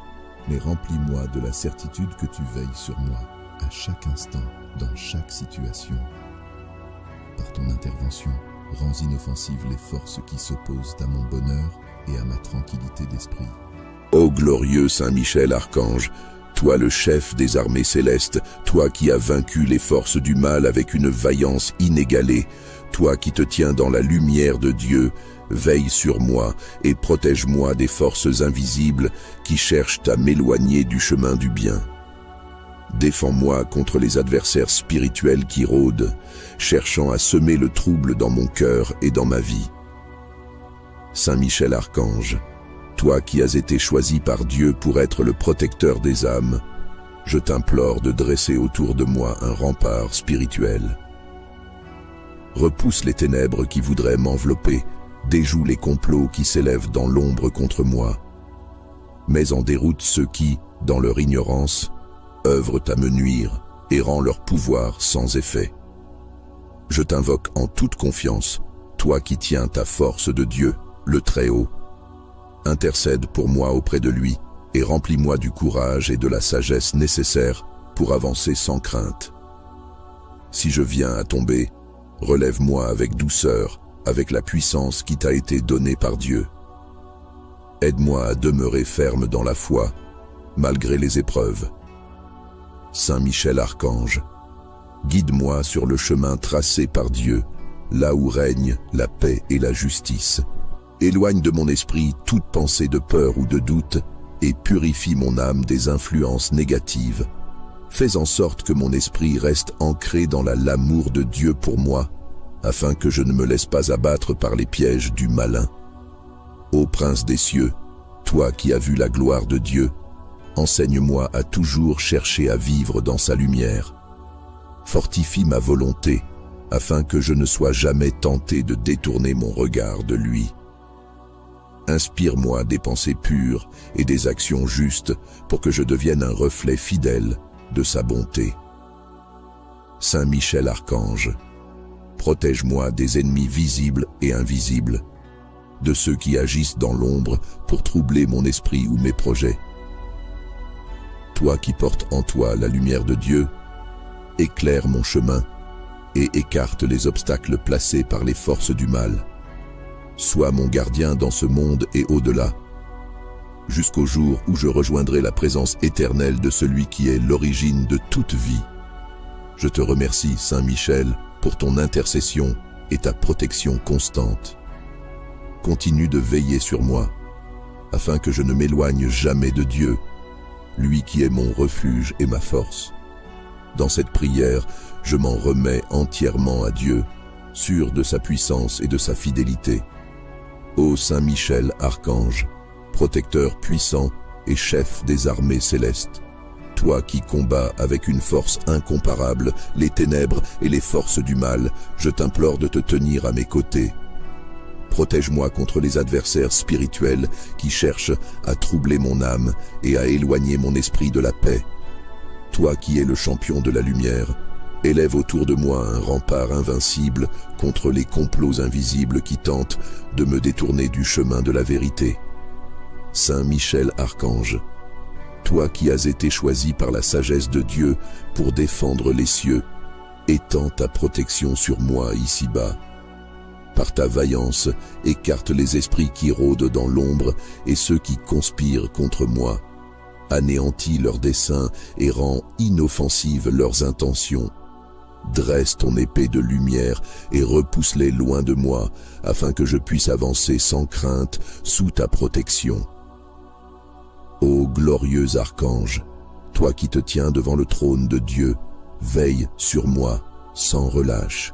mais remplis-moi de la certitude que tu veilles sur moi à chaque instant, dans chaque situation. Par ton intervention, rends inoffensives les forces qui s'opposent à mon bonheur et à ma tranquillité d'esprit. Ô glorieux Saint Michel Archange, toi le chef des armées célestes, toi qui as vaincu les forces du mal avec une vaillance inégalée, toi qui te tiens dans la lumière de Dieu, veille sur moi et protège-moi des forces invisibles qui cherchent à m'éloigner du chemin du bien. Défends-moi contre les adversaires spirituels qui rôdent, cherchant à semer le trouble dans mon cœur et dans ma vie. Saint Michel Archange, toi qui as été choisi par Dieu pour être le protecteur des âmes, je t'implore de dresser autour de moi un rempart spirituel. Repousse les ténèbres qui voudraient m'envelopper, déjoue les complots qui s'élèvent dans l'ombre contre moi. Mets en déroute ceux qui, dans leur ignorance, œuvrent à me nuire et rend leur pouvoir sans effet. Je t'invoque en toute confiance, toi qui tiens ta force de Dieu, le Très-Haut. Intercède pour moi auprès de lui et remplis-moi du courage et de la sagesse nécessaires pour avancer sans crainte. Si je viens à tomber, relève-moi avec douceur, avec la puissance qui t'a été donnée par Dieu. Aide-moi à demeurer ferme dans la foi, malgré les épreuves. Saint Michel Archange, guide-moi sur le chemin tracé par Dieu, là où règne la paix et la justice. Éloigne de mon esprit toute pensée de peur ou de doute et purifie mon âme des influences négatives. Fais en sorte que mon esprit reste ancré dans l'amour de Dieu pour moi, afin que je ne me laisse pas abattre par les pièges du malin. Ô Prince des cieux, toi qui as vu la gloire de Dieu, enseigne-moi à toujours chercher à vivre dans sa lumière. Fortifie ma volonté, afin que je ne sois jamais tenté de détourner mon regard de lui. Inspire-moi des pensées pures et des actions justes pour que je devienne un reflet fidèle de sa bonté. Saint Michel Archange, protège-moi des ennemis visibles et invisibles, de ceux qui agissent dans l'ombre pour troubler mon esprit ou mes projets. Toi qui portes en toi la lumière de Dieu, éclaire mon chemin et écarte les obstacles placés par les forces du mal. Sois mon gardien dans ce monde et au-delà, jusqu'au jour où je rejoindrai la présence éternelle de celui qui est l'origine de toute vie. Je te remercie, Saint Michel, pour ton intercession et ta protection constante. Continue de veiller sur moi, afin que je ne m'éloigne jamais de Dieu, lui qui est mon refuge et ma force. Dans cette prière, je m'en remets entièrement à Dieu, sûr de sa puissance et de sa fidélité. Ô Saint Michel, archange, protecteur puissant et chef des armées célestes, toi qui combats avec une force incomparable les ténèbres et les forces du mal, je t'implore de te tenir à mes côtés. Protège-moi contre les adversaires spirituels qui cherchent à troubler mon âme et à éloigner mon esprit de la paix. Toi qui es le champion de la lumière, élève autour de moi un rempart invincible contre les complots invisibles qui tentent de me détourner du chemin de la vérité. Saint Michel Archange, toi qui as été choisi par la sagesse de Dieu pour défendre les cieux, étends ta protection sur moi ici-bas. Par ta vaillance, écarte les esprits qui rôdent dans l'ombre et ceux qui conspirent contre moi. Anéantis leurs desseins et rends inoffensives leurs intentions. Dresse ton épée de lumière et repousse-les loin de moi, afin que je puisse avancer sans crainte sous ta protection. Ô glorieux archange, toi qui te tiens devant le trône de Dieu, veille sur moi sans relâche.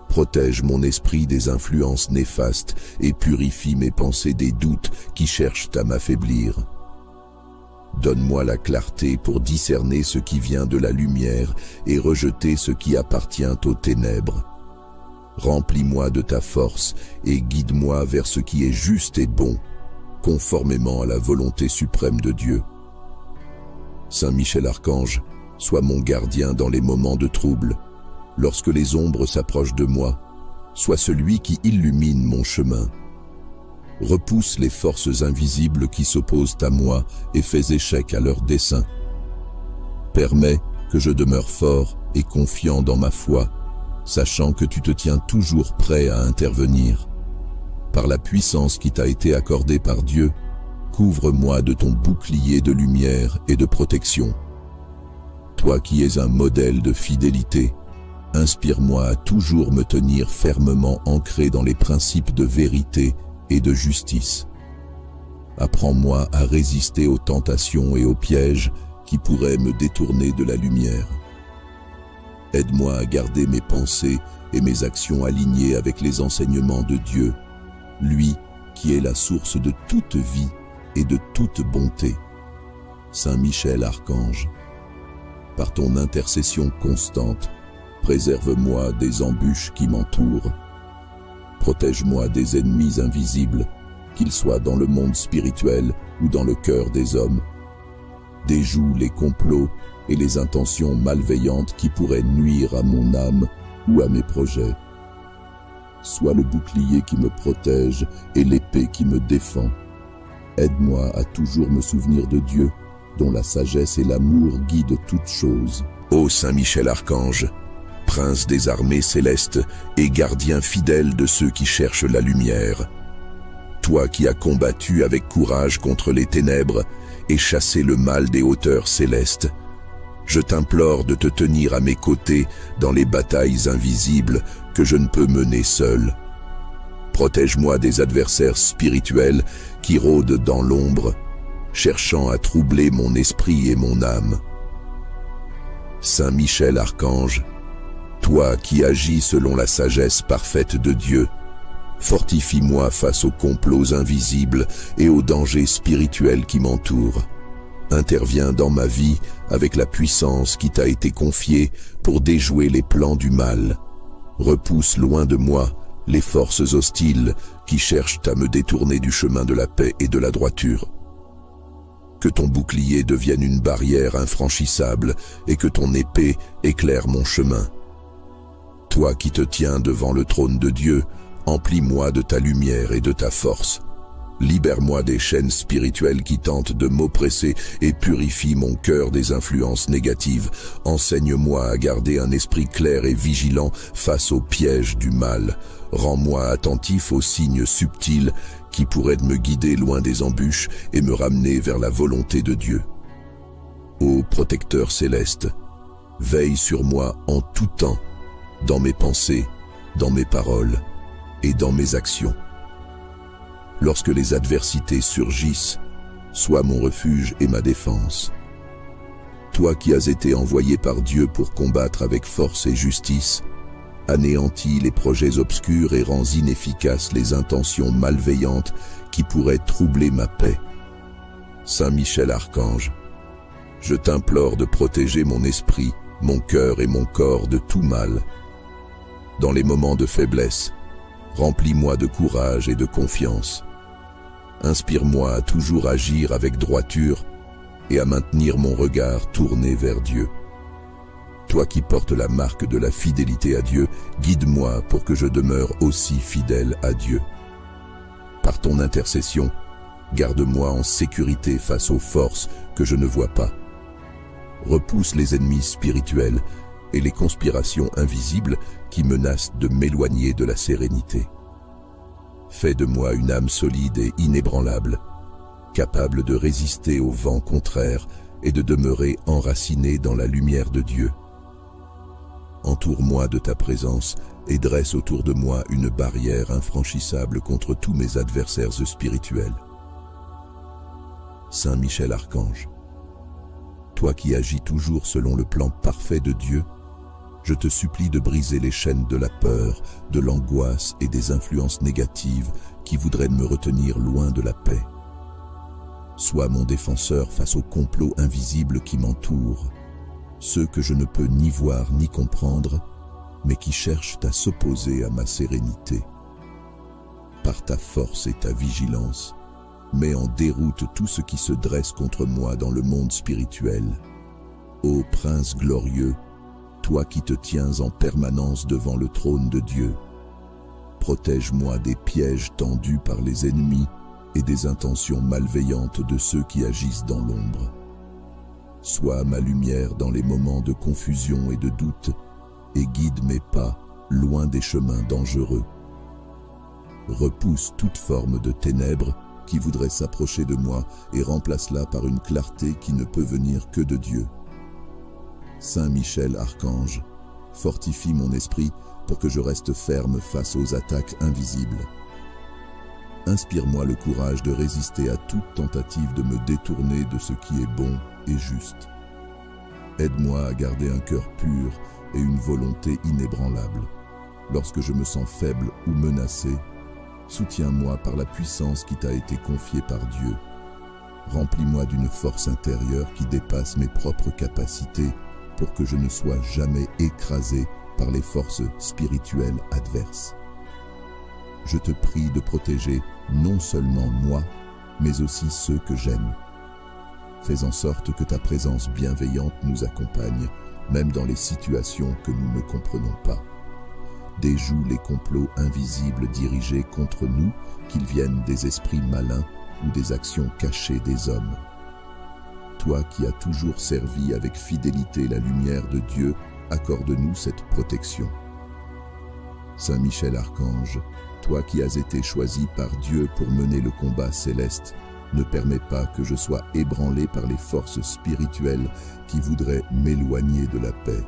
Protège mon esprit des influences néfastes et purifie mes pensées des doutes qui cherchent à m'affaiblir. Donne-moi la clarté pour discerner ce qui vient de la lumière et rejeter ce qui appartient aux ténèbres. Remplis-moi de ta force et guide-moi vers ce qui est juste et bon, conformément à la volonté suprême de Dieu. Saint Michel Archange, sois mon gardien dans les moments de trouble. Lorsque les ombres s'approchent de moi, sois celui qui illumine mon chemin. Repousse les forces invisibles qui s'opposent à moi et fais échec à leurs desseins. Permets que je demeure fort et confiant dans ma foi, sachant que tu te tiens toujours prêt à intervenir. Par la puissance qui t'a été accordée par Dieu, couvre-moi de ton bouclier de lumière et de protection. Toi qui es un modèle de fidélité, inspire-moi à toujours me tenir fermement ancré dans les principes de vérité et de justice. Apprends-moi à résister aux tentations et aux pièges qui pourraient me détourner de la lumière. Aide-moi à garder mes pensées et mes actions alignées avec les enseignements de Dieu, lui qui est la source de toute vie et de toute bonté. Saint Michel Archange, par ton intercession constante, préserve-moi des embûches qui m'entourent. Protège-moi des ennemis invisibles, qu'ils soient dans le monde spirituel ou dans le cœur des hommes. Déjoue les complots et les intentions malveillantes qui pourraient nuire à mon âme ou à mes projets. Sois le bouclier qui me protège et l'épée qui me défend. Aide-moi à toujours me souvenir de Dieu, dont la sagesse et l'amour guident toutes choses. Ô Saint Michel Archange, prince des armées célestes et gardien fidèle de ceux qui cherchent la lumière, toi qui as combattu avec courage contre les ténèbres et chassé le mal des hauteurs célestes, je t'implore de te tenir à mes côtés dans les batailles invisibles que je ne peux mener seul. Protège-moi des adversaires spirituels qui rôdent dans l'ombre, cherchant à troubler mon esprit et mon âme. Saint Michel Archange, toi qui agis selon la sagesse parfaite de Dieu, fortifie-moi face aux complots invisibles et aux dangers spirituels qui m'entourent. Interviens dans ma vie avec la puissance qui t'a été confiée pour déjouer les plans du mal. Repousse loin de moi les forces hostiles qui cherchent à me détourner du chemin de la paix et de la droiture. Que ton bouclier devienne une barrière infranchissable et que ton épée éclaire mon chemin. Toi qui te tiens devant le trône de Dieu, emplis-moi de ta lumière et de ta force. Libère-moi des chaînes spirituelles qui tentent de m'oppresser et purifie mon cœur des influences négatives. Enseigne-moi à garder un esprit clair et vigilant face aux pièges du mal. Rends-moi attentif aux signes subtils qui pourraient me guider loin des embûches et me ramener vers la volonté de Dieu. Ô protecteur céleste, veille sur moi en tout temps, dans mes pensées, dans mes paroles et dans mes actions. Lorsque les adversités surgissent, sois mon refuge et ma défense. Toi qui as été envoyé par Dieu pour combattre avec force et justice, anéantis les projets obscurs et rends inefficaces les intentions malveillantes qui pourraient troubler ma paix. Saint Michel Archange, je t'implore de protéger mon esprit, mon cœur et mon corps de tout mal. Dans les moments de faiblesse, remplis-moi de courage et de confiance. Inspire-moi à toujours agir avec droiture et à maintenir mon regard tourné vers Dieu. Toi qui portes la marque de la fidélité à Dieu, guide-moi pour que je demeure aussi fidèle à Dieu. Par ton intercession, garde-moi en sécurité face aux forces que je ne vois pas. Repousse les ennemis spirituels et les conspirations invisibles qui menacent de m'éloigner de la sérénité. Fais de moi une âme solide et inébranlable, capable de résister aux vents contraires et de demeurer enraciné dans la lumière de Dieu. Entoure-moi de ta présence et dresse autour de moi une barrière infranchissable contre tous mes adversaires spirituels. Saint Michel Archange, toi qui agis toujours selon le plan parfait de Dieu, je te supplie de briser les chaînes de la peur, de l'angoisse et des influences négatives qui voudraient me retenir loin de la paix. Sois mon défenseur face aux complots invisibles qui m'entourent, ceux que je ne peux ni voir ni comprendre, mais qui cherchent à s'opposer à ma sérénité. Par ta force et ta vigilance, mets en déroute tout ce qui se dresse contre moi dans le monde spirituel. Ô Prince glorieux, toi qui te tiens en permanence devant le trône de Dieu, protège-moi des pièges tendus par les ennemis et des intentions malveillantes de ceux qui agissent dans l'ombre. Sois ma lumière dans les moments de confusion et de doute, et guide mes pas loin des chemins dangereux. Repousse toute forme de ténèbres qui voudrait s'approcher de moi et remplace-la par une clarté qui ne peut venir que de Dieu. Saint Michel Archange, fortifie mon esprit pour que je reste ferme face aux attaques invisibles. Inspire-moi le courage de résister à toute tentative de me détourner de ce qui est bon et juste. Aide-moi à garder un cœur pur et une volonté inébranlable. Lorsque je me sens faible ou menacé, soutiens-moi par la puissance qui t'a été confiée par Dieu. Remplis-moi d'une force intérieure qui dépasse mes propres capacités pour que je ne sois jamais écrasé par les forces spirituelles adverses. Je te prie de protéger non seulement moi, mais aussi ceux que j'aime. Fais en sorte que ta présence bienveillante nous accompagne, même dans les situations que nous ne comprenons pas. Déjoue les complots invisibles dirigés contre nous, qu'ils viennent des esprits malins ou des actions cachées des hommes. Toi qui as toujours servi avec fidélité la lumière de Dieu, accorde-nous cette protection. Saint Michel Archange, toi qui as été choisi par Dieu pour mener le combat céleste, ne permets pas que je sois ébranlé par les forces spirituelles qui voudraient m'éloigner de la paix.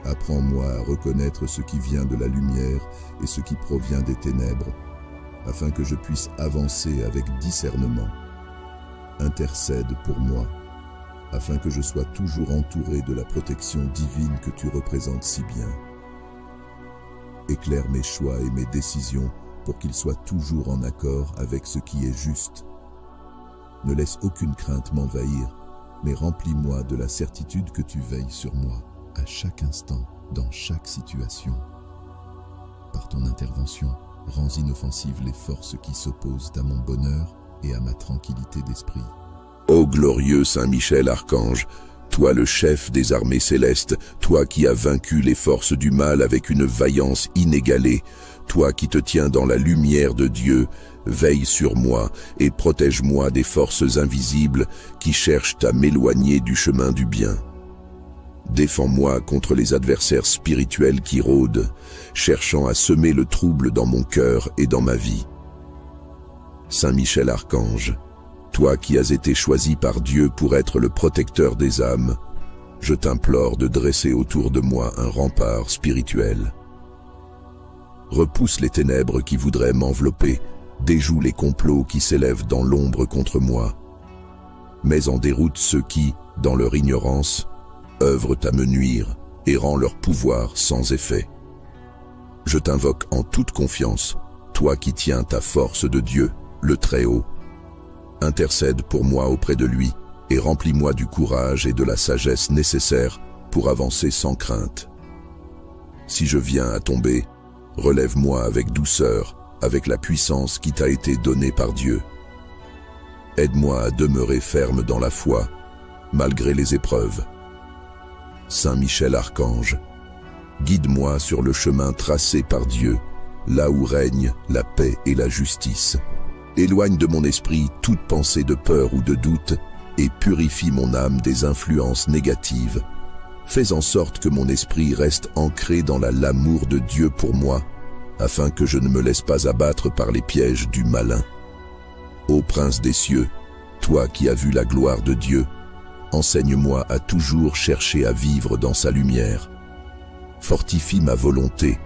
Apprends-moi à reconnaître ce qui vient de la lumière et ce qui provient des ténèbres, afin que je puisse avancer avec discernement. Intercède pour moi, afin que je sois toujours entouré de la protection divine que tu représentes si bien. Éclaire mes choix et mes décisions pour qu'ils soient toujours en accord avec ce qui est juste. Ne laisse aucune crainte m'envahir, mais remplis-moi de la certitude que tu veilles sur moi, à chaque instant, dans chaque situation. Par ton intervention, rends inoffensives les forces qui s'opposent à mon bonheur et à ma tranquillité d'esprit. Ô glorieux Saint Michel Archange, toi le chef des armées célestes, toi qui as vaincu les forces du mal avec une vaillance inégalée, toi qui te tiens dans la lumière de Dieu, veille sur moi et protège-moi des forces invisibles qui cherchent à m'éloigner du chemin du bien. Défends-moi contre les adversaires spirituels qui rôdent, cherchant à semer le trouble dans mon cœur et dans ma vie. Saint Michel Archange, toi qui as été choisi par Dieu pour être le protecteur des âmes, je t'implore de dresser autour de moi un rempart spirituel. Repousse les ténèbres qui voudraient m'envelopper, déjoue les complots qui s'élèvent dans l'ombre contre moi. Mets en déroute ceux qui, dans leur ignorance, œuvrent à me nuire et rend leur pouvoir sans effet. Je t'invoque en toute confiance, toi qui tiens ta force de Dieu, le Très-Haut. Intercède pour moi auprès de lui et remplis-moi du courage et de la sagesse nécessaires pour avancer sans crainte. Si je viens à tomber, relève-moi avec douceur, avec la puissance qui t'a été donnée par Dieu. Aide-moi à demeurer ferme dans la foi, malgré les épreuves. Saint Michel Archange, guide-moi sur le chemin tracé par Dieu, là où règne la paix et la justice. Éloigne de mon esprit toute pensée de peur ou de doute et purifie mon âme des influences négatives. Fais en sorte que mon esprit reste ancré dans l'amour de Dieu pour moi, afin que je ne me laisse pas abattre par les pièges du malin. Ô Prince des cieux, toi qui as vu la gloire de Dieu, enseigne-moi à toujours chercher à vivre dans sa lumière. Fortifie ma volonté,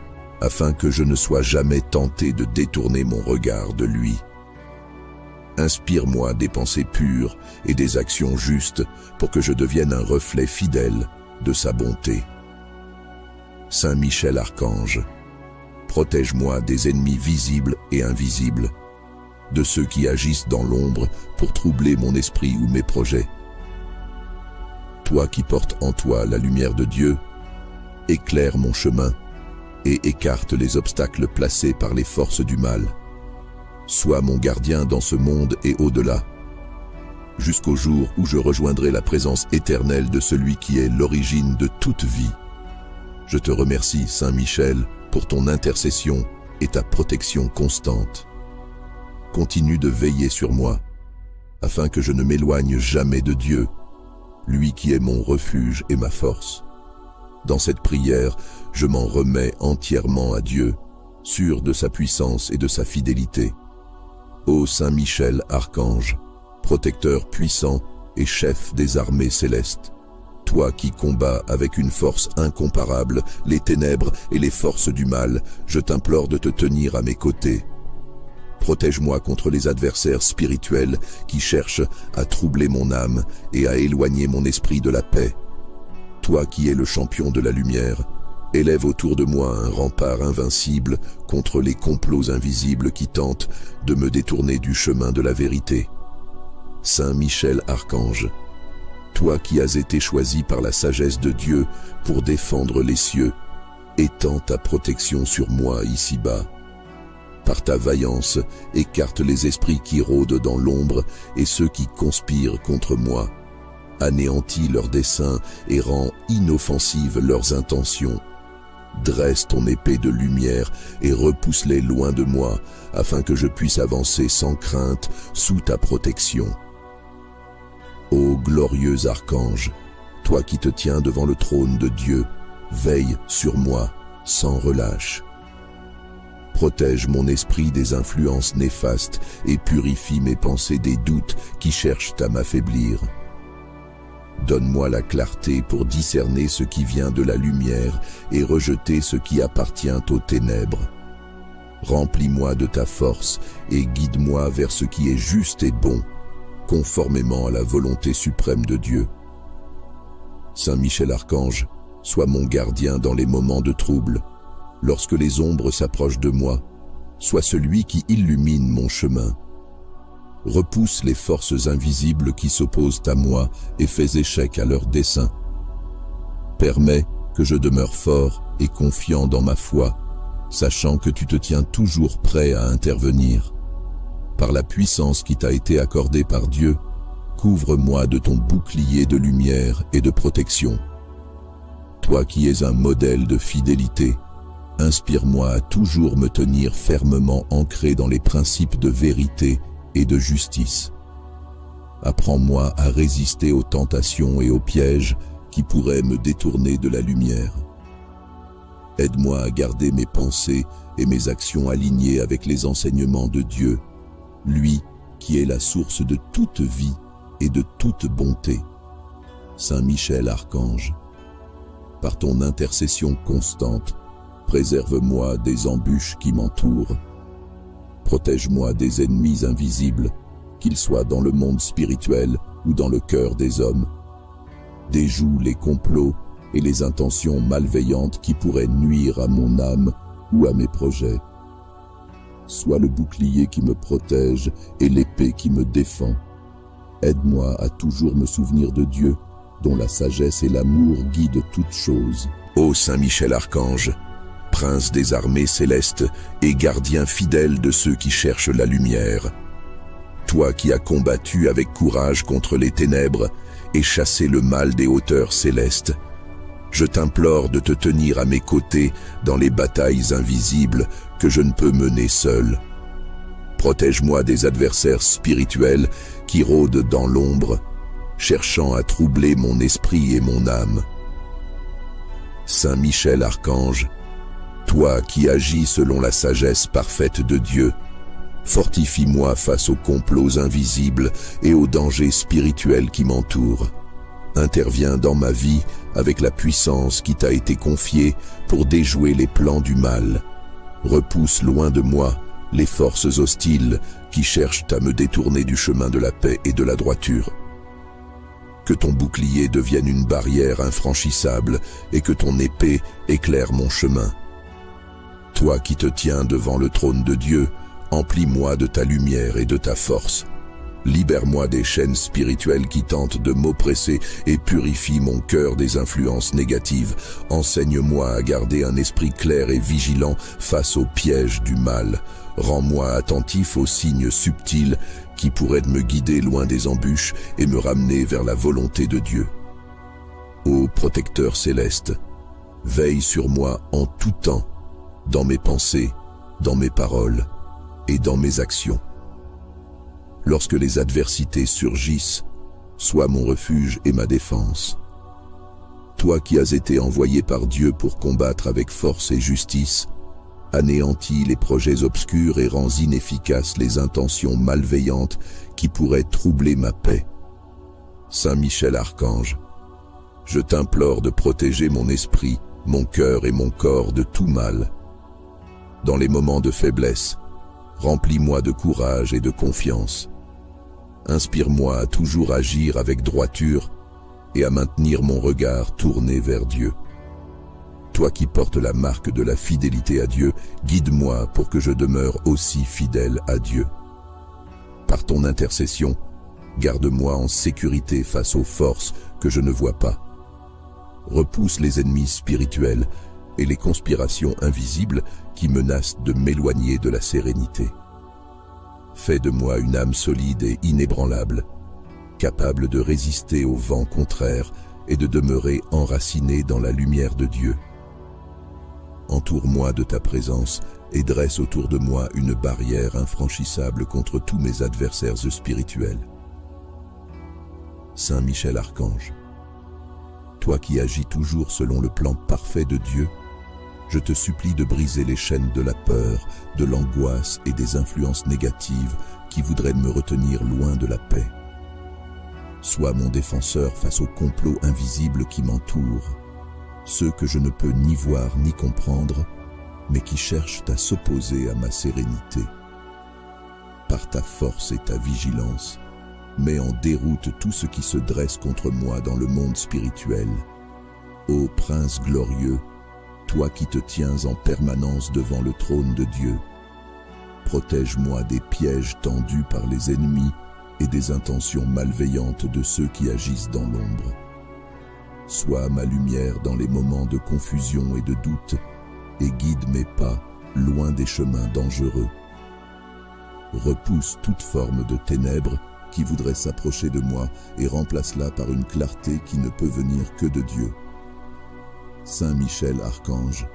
afin que je ne sois jamais tenté de détourner mon regard de lui. Inspire-moi des pensées pures et des actions justes pour que je devienne un reflet fidèle de sa bonté. Saint Michel Archange, protège-moi des ennemis visibles et invisibles, de ceux qui agissent dans l'ombre pour troubler mon esprit ou mes projets. Toi qui portes en toi la lumière de Dieu, éclaire mon chemin et écarte les obstacles placés par les forces du mal. Sois mon gardien dans ce monde et au-delà, jusqu'au jour où je rejoindrai la présence éternelle de celui qui est l'origine de toute vie. Je te remercie, Saint Michel, pour ton intercession et ta protection constante. Continue de veiller sur moi, afin que je ne m'éloigne jamais de Dieu, lui qui est mon refuge et ma force. Dans cette prière, je m'en remets entièrement à Dieu, sûr de sa puissance et de sa fidélité. Ô Saint Michel Archange, protecteur puissant et chef des armées célestes, toi qui combats avec une force incomparable les ténèbres et les forces du mal, je t'implore de te tenir à mes côtés. Protège-moi contre les adversaires spirituels qui cherchent à troubler mon âme et à éloigner mon esprit de la paix. Toi qui es le champion de la lumière, élève autour de moi un rempart invincible contre les complots invisibles qui tentent de me détourner du chemin de la vérité. Saint Michel Archange, toi qui as été choisi par la sagesse de Dieu pour défendre les cieux, étends ta protection sur moi ici-bas. Par ta vaillance, écarte les esprits qui rôdent dans l'ombre et ceux qui conspirent contre moi. Anéantis leurs desseins et rends inoffensives leurs intentions. Dresse ton épée de lumière et repousse-les loin de moi, afin que je puisse avancer sans crainte sous ta protection. Ô glorieux archange, toi qui te tiens devant le trône de Dieu, veille sur moi sans relâche. Protège mon esprit des influences néfastes et purifie mes pensées des doutes qui cherchent à m'affaiblir. Donne-moi la clarté pour discerner ce qui vient de la lumière et rejeter ce qui appartient aux ténèbres. Remplis-moi de ta force et guide-moi vers ce qui est juste et bon, conformément à la volonté suprême de Dieu. Saint Michel Archange, sois mon gardien dans les moments de trouble. Lorsque les ombres s'approchent de moi, sois celui qui illumine mon chemin. Repousse les forces invisibles qui s'opposent à moi et fais échec à leurs desseins. Permets que je demeure fort et confiant dans ma foi, sachant que tu te tiens toujours prêt à intervenir. Par la puissance qui t'a été accordée par Dieu, couvre-moi de ton bouclier de lumière et de protection. Toi qui es un modèle de fidélité, inspire-moi à toujours me tenir fermement ancré dans les principes de vérité et de justice. Apprends-moi à résister aux tentations et aux pièges qui pourraient me détourner de la lumière. Aide-moi à garder mes pensées et mes actions alignées avec les enseignements de Dieu, lui qui est la source de toute vie et de toute bonté. Saint Michel Archange, par ton intercession constante, Préserve-moi des embûches qui m'entourent. Protège-moi des ennemis invisibles, qu'ils soient dans le monde spirituel ou dans le cœur des hommes. Déjoue les complots et les intentions malveillantes qui pourraient nuire à mon âme ou à mes projets. Sois le bouclier qui me protège et l'épée qui me défend. Aide-moi à toujours me souvenir de Dieu, dont la sagesse et l'amour guident toutes choses. Ô Saint Michel Archange, prince des armées célestes et gardien fidèle de ceux qui cherchent la lumière, toi qui as combattu avec courage contre les ténèbres et chassé le mal des hauteurs célestes, je t'implore de te tenir à mes côtés dans les batailles invisibles que je ne peux mener seul. Protège-moi des adversaires spirituels qui rôdent dans l'ombre, cherchant à troubler mon esprit et mon âme. Saint Michel Archange, toi qui agis selon la sagesse parfaite de Dieu, fortifie-moi face aux complots invisibles et aux dangers spirituels qui m'entourent. Interviens dans ma vie avec la puissance qui t'a été confiée pour déjouer les plans du mal. Repousse loin de moi les forces hostiles qui cherchent à me détourner du chemin de la paix et de la droiture. Que ton bouclier devienne une barrière infranchissable et que ton épée éclaire mon chemin. Toi qui te tiens devant le trône de Dieu, emplis-moi de ta lumière et de ta force. Libère-moi des chaînes spirituelles qui tentent de m'oppresser et purifie mon cœur des influences négatives. Enseigne-moi à garder un esprit clair et vigilant face aux pièges du mal. Rends-moi attentif aux signes subtils qui pourraient me guider loin des embûches et me ramener vers la volonté de Dieu. Ô protecteur céleste, veille sur moi en tout temps, dans mes pensées, dans mes paroles et dans mes actions. Lorsque les adversités surgissent, sois mon refuge et ma défense. Toi qui as été envoyé par Dieu pour combattre avec force et justice, anéantis les projets obscurs et rends inefficaces les intentions malveillantes qui pourraient troubler ma paix. Saint Michel Archange, je t'implore de protéger mon esprit, mon cœur et mon corps de tout mal. Dans les moments de faiblesse, remplis-moi de courage et de confiance. Inspire-moi à toujours agir avec droiture et à maintenir mon regard tourné vers Dieu. Toi qui portes la marque de la fidélité à Dieu, guide-moi pour que je demeure aussi fidèle à Dieu. Par ton intercession, garde-moi en sécurité face aux forces que je ne vois pas. Repousse les ennemis spirituels et les conspirations invisibles qui menacent de m'éloigner de la sérénité. Fais de moi une âme solide et inébranlable, capable de résister aux vents contraires et de demeurer enraciné dans la lumière de Dieu. Entoure-moi de ta présence et dresse autour de moi une barrière infranchissable contre tous mes adversaires spirituels. Saint Michel Archange, toi qui agis toujours selon le plan parfait de Dieu, je te supplie de briser les chaînes de la peur, de l'angoisse et des influences négatives qui voudraient me retenir loin de la paix. Sois mon défenseur face aux complots invisibles qui m'entourent, ceux que je ne peux ni voir ni comprendre, mais qui cherchent à s'opposer à ma sérénité. Par ta force et ta vigilance, mets en déroute tout ce qui se dresse contre moi dans le monde spirituel. Ô Prince glorieux, toi qui te tiens en permanence devant le trône de Dieu, protège-moi des pièges tendus par les ennemis et des intentions malveillantes de ceux qui agissent dans l'ombre. Sois ma lumière dans les moments de confusion et de doute, et guide mes pas loin des chemins dangereux. Repousse toute forme de ténèbres qui voudrait s'approcher de moi et remplace-la par une clarté qui ne peut venir que de Dieu. Saint Michel Archange,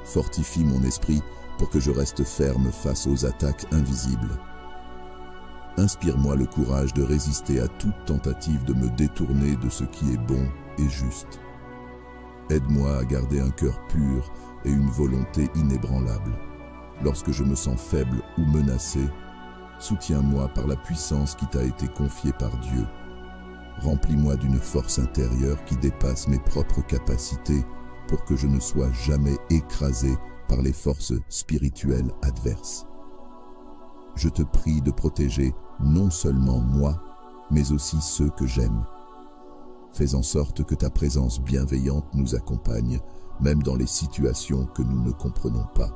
fortifie mon esprit pour que je reste ferme face aux attaques invisibles. Inspire-moi le courage de résister à toute tentative de me détourner de ce qui est bon et juste. Aide-moi à garder un cœur pur et une volonté inébranlable. Lorsque je me sens faible ou menacé, soutiens-moi par la puissance qui t'a été confiée par Dieu. Remplis-moi d'une force intérieure qui dépasse mes propres capacités pour que je ne sois jamais écrasé par les forces spirituelles adverses. Je te prie de protéger non seulement moi, mais aussi ceux que j'aime. Fais en sorte que ta présence bienveillante nous accompagne, même dans les situations que nous ne comprenons pas.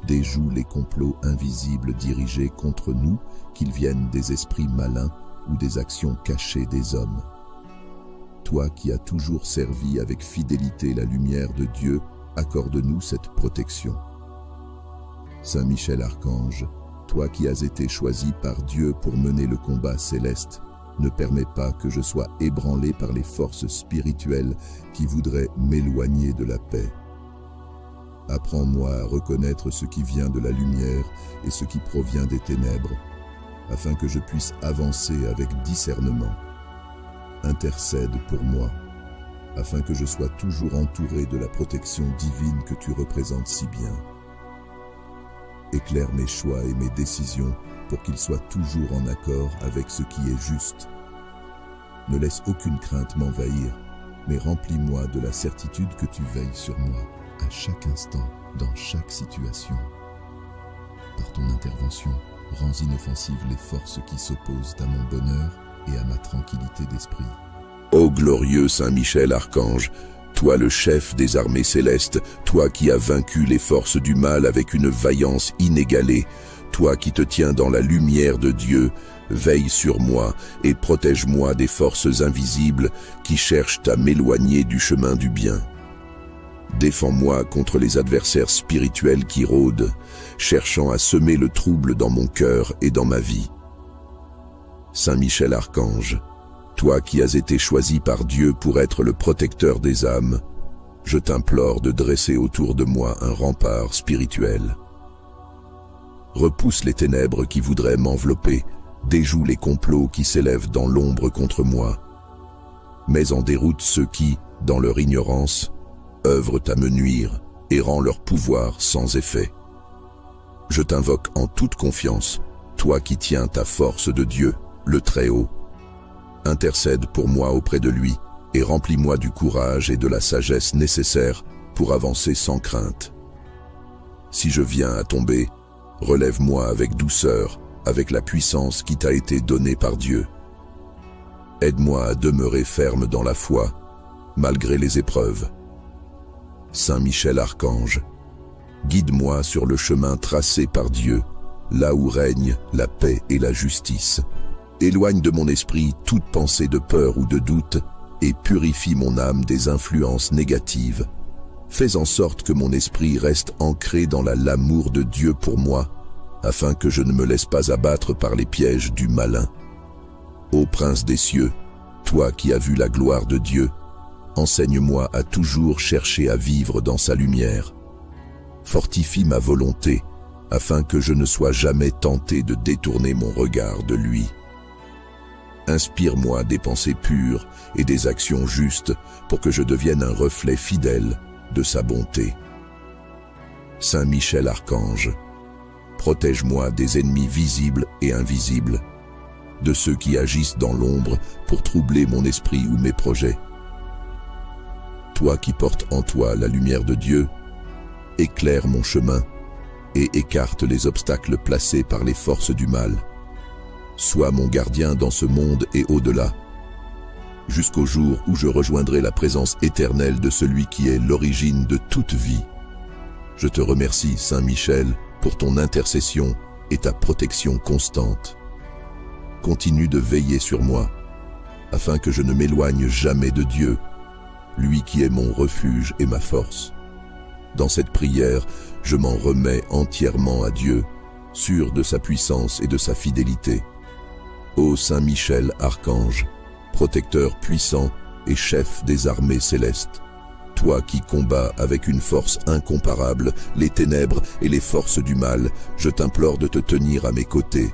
Déjoue les complots invisibles dirigés contre nous, qu'ils viennent des esprits malins ou des actions cachées des hommes. Toi qui as toujours servi avec fidélité la lumière de Dieu, accorde-nous cette protection. Saint Michel Archange, toi qui as été choisi par Dieu pour mener le combat céleste, ne permets pas que je sois ébranlé par les forces spirituelles qui voudraient m'éloigner de la paix. Apprends-moi à reconnaître ce qui vient de la lumière et ce qui provient des ténèbres, afin que je puisse avancer avec discernement. Intercède pour moi, afin que je sois toujours entouré de la protection divine que tu représentes si bien. Éclaire mes choix et mes décisions pour qu'ils soient toujours en accord avec ce qui est juste. Ne laisse aucune crainte m'envahir, mais remplis-moi de la certitude que tu veilles sur moi à chaque instant, dans chaque situation. Par ton intervention, rends inoffensives les forces qui s'opposent à mon bonheur et à ma tranquillité d'esprit. Ô glorieux Saint Michel Archange, toi le chef des armées célestes, toi qui as vaincu les forces du mal avec une vaillance inégalée, toi qui te tiens dans la lumière de Dieu, veille sur moi et protège-moi des forces invisibles qui cherchent à m'éloigner du chemin du bien. Défends-moi contre les adversaires spirituels qui rôdent, cherchant à semer le trouble dans mon cœur et dans ma vie. Saint Michel Archange, toi qui as été choisi par Dieu pour être le protecteur des âmes, je t'implore de dresser autour de moi un rempart spirituel. Repousse les ténèbres qui voudraient m'envelopper, déjoue les complots qui s'élèvent dans l'ombre contre moi. Mets en déroute ceux qui, dans leur ignorance, œuvrent à me nuire et rend leur pouvoir sans effet. Je t'invoque en toute confiance, toi qui tiens ta force de Dieu, le Très-Haut. Intercède pour moi auprès de lui et remplis-moi du courage et de la sagesse nécessaires pour avancer sans crainte. Si je viens à tomber, relève-moi avec douceur, avec la puissance qui t'a été donnée par Dieu. Aide-moi à demeurer ferme dans la foi, malgré les épreuves. Saint Michel Archange, guide-moi sur le chemin tracé par Dieu, là où règne la paix et la justice. Éloigne de mon esprit toute pensée de peur ou de doute et purifie mon âme des influences négatives. Fais en sorte que mon esprit reste ancré dans l'amour de Dieu pour moi, afin que je ne me laisse pas abattre par les pièges du malin. Ô Prince des cieux, toi qui as vu la gloire de Dieu, enseigne-moi à toujours chercher à vivre dans sa lumière. Fortifie ma volonté, afin que je ne sois jamais tenté de détourner mon regard de lui. Inspire-moi des pensées pures et des actions justes pour que je devienne un reflet fidèle de sa bonté. Saint Michel Archange, protège-moi des ennemis visibles et invisibles, de ceux qui agissent dans l'ombre pour troubler mon esprit ou mes projets. Toi qui portes en toi la lumière de Dieu, éclaire mon chemin et écarte les obstacles placés par les forces du mal. Sois mon gardien dans ce monde et au-delà, jusqu'au jour où je rejoindrai la présence éternelle de celui qui est l'origine de toute vie. Je te remercie, Saint Michel, pour ton intercession et ta protection constante. Continue de veiller sur moi, afin que je ne m'éloigne jamais de Dieu, lui qui est mon refuge et ma force. Dans cette prière, je m'en remets entièrement à Dieu, sûr de sa puissance et de sa fidélité. Ô Saint Michel Archange, protecteur puissant et chef des armées célestes, toi qui combats avec une force incomparable les ténèbres et les forces du mal, je t'implore de te tenir à mes côtés.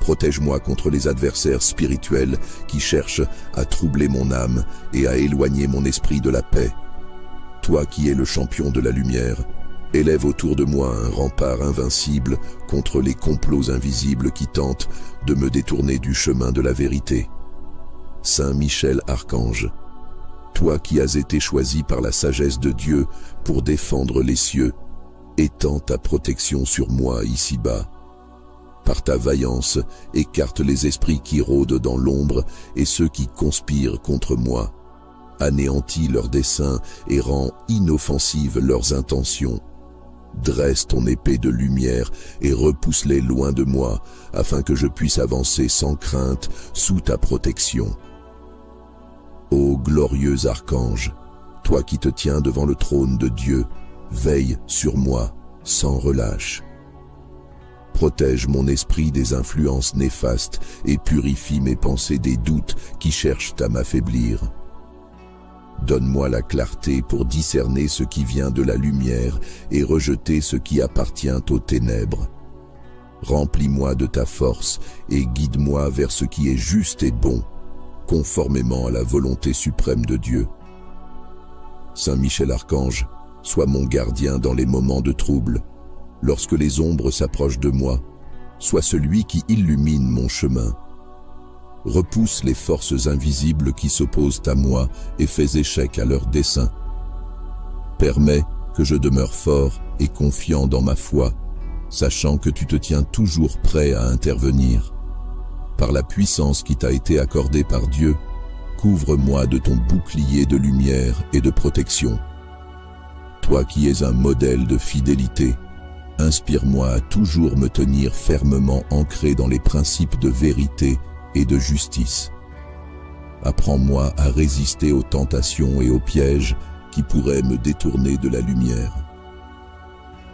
Protège-moi contre les adversaires spirituels qui cherchent à troubler mon âme et à éloigner mon esprit de la paix. Toi qui es le champion de la lumière, élève autour de moi un rempart invincible contre les complots invisibles qui tentent de me détourner du chemin de la vérité. Saint Michel Archange, toi qui as été choisi par la sagesse de Dieu pour défendre les cieux étends ta protection sur moi ici-bas. Par ta vaillance, écarte les esprits qui rôdent dans l'ombre et ceux qui conspirent contre moi. Anéantis leurs desseins et rends inoffensives leurs intentions. Dresse ton épée de lumière et repousse-les loin de moi, afin que je puisse avancer sans crainte sous ta protection. Ô glorieux archange, toi qui te tiens devant le trône de Dieu, veille sur moi sans relâche. Protège mon esprit des influences néfastes et purifie mes pensées des doutes qui cherchent à m'affaiblir. Donne-moi la clarté pour discerner ce qui vient de la lumière et rejeter ce qui appartient aux ténèbres. Remplis-moi de ta force et guide-moi vers ce qui est juste et bon, conformément à la volonté suprême de Dieu. Saint Michel Archange, sois mon gardien dans les moments de trouble. Lorsque les ombres s'approchent de moi, sois celui qui illumine mon chemin. Repousse les forces invisibles qui s'opposent à moi et fais échec à leurs desseins. Permets que je demeure fort et confiant dans ma foi, sachant que tu te tiens toujours prêt à intervenir. Par la puissance qui t'a été accordée par Dieu, couvre-moi de ton bouclier de lumière et de protection. Toi qui es un modèle de fidélité, inspire-moi à toujours me tenir fermement ancré dans les principes de vérité et de justice. Apprends-moi à résister aux tentations et aux pièges qui pourraient me détourner de la lumière.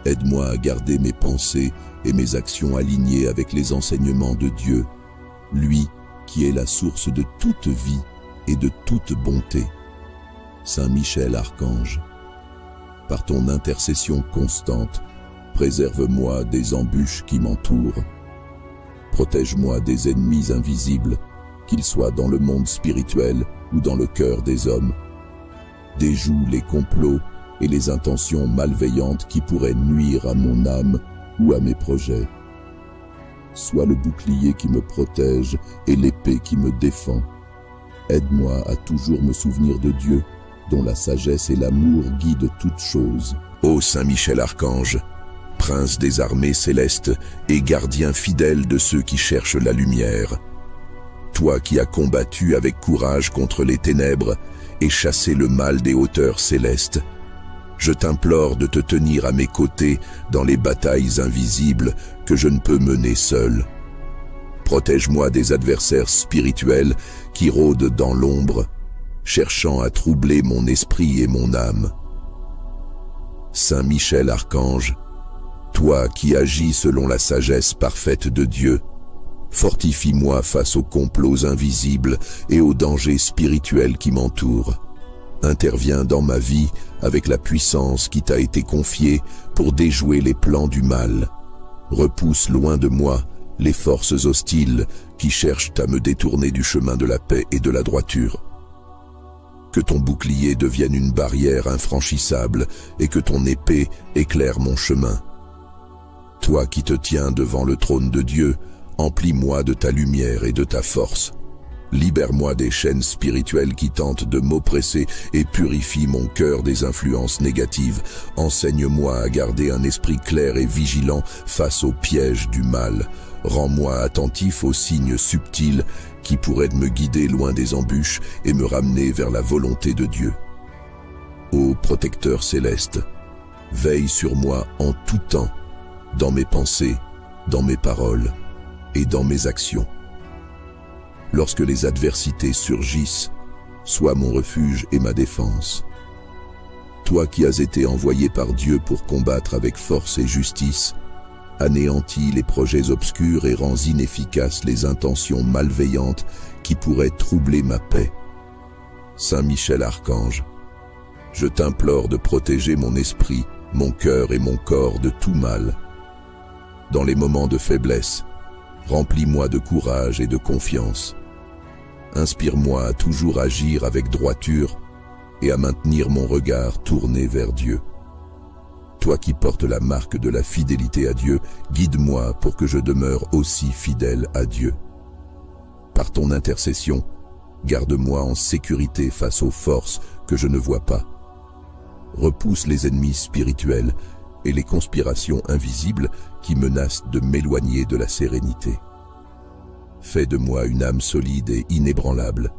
Aide-moi à garder mes pensées et mes actions alignées avec les enseignements de Dieu, lui qui est la source de toute vie et de toute bonté. Saint Michel Archange, par ton intercession constante, préserve-moi des embûches qui m'entourent. Protège-moi des ennemis invisibles, qu'ils soient dans le monde spirituel ou dans le cœur des hommes. Déjoue les complots et les intentions malveillantes qui pourraient nuire à mon âme ou à mes projets. Sois le bouclier qui me protège et l'épée qui me défend. Aide-moi à toujours me souvenir de Dieu, dont la sagesse et l'amour guident toutes choses. Ô Saint Michel Archange, prince des armées célestes et gardien fidèle de ceux qui cherchent la lumière, toi qui as combattu avec courage contre les ténèbres et chassé le mal des hauteurs célestes, je t'implore de te tenir à mes côtés dans les batailles invisibles que je ne peux mener seul. Protège-moi des adversaires spirituels qui rôdent dans l'ombre, cherchant à troubler mon esprit et mon âme. Saint Michel Archange, toi qui agis selon la sagesse parfaite de Dieu, fortifie-moi face aux complots invisibles et aux dangers spirituels qui m'entourent. Interviens dans ma vie avec la puissance qui t'a été confiée pour déjouer les plans du mal. Repousse loin de moi les forces hostiles qui cherchent à me détourner du chemin de la paix et de la droiture. Que ton bouclier devienne une barrière infranchissable et que ton épée éclaire mon chemin. Toi qui te tiens devant le trône de Dieu, emplis-moi de ta lumière et de ta force. Libère-moi des chaînes spirituelles qui tentent de m'oppresser et purifie mon cœur des influences négatives. Enseigne-moi à garder un esprit clair et vigilant face aux pièges du mal. Rends-moi attentif aux signes subtils qui pourraient me guider loin des embûches et me ramener vers la volonté de Dieu. Ô protecteur céleste, veille sur moi en tout temps, dans mes pensées, dans mes paroles et dans mes actions. Lorsque les adversités surgissent, sois mon refuge et ma défense. Toi qui as été envoyé par Dieu pour combattre avec force et justice, anéantis les projets obscurs et rends inefficaces les intentions malveillantes qui pourraient troubler ma paix. Saint Michel Archange, je t'implore de protéger mon esprit, mon cœur et mon corps de tout mal. Dans les moments de faiblesse, remplis-moi de courage et de confiance. Inspire-moi à toujours agir avec droiture et à maintenir mon regard tourné vers Dieu. Toi qui portes la marque de la fidélité à Dieu, guide-moi pour que je demeure aussi fidèle à Dieu. Par ton intercession, garde-moi en sécurité face aux forces que je ne vois pas. Repousse les ennemis spirituels et les conspirations invisibles qui menacent de m'éloigner de la sérénité. Fais de moi une âme solide et inébranlable,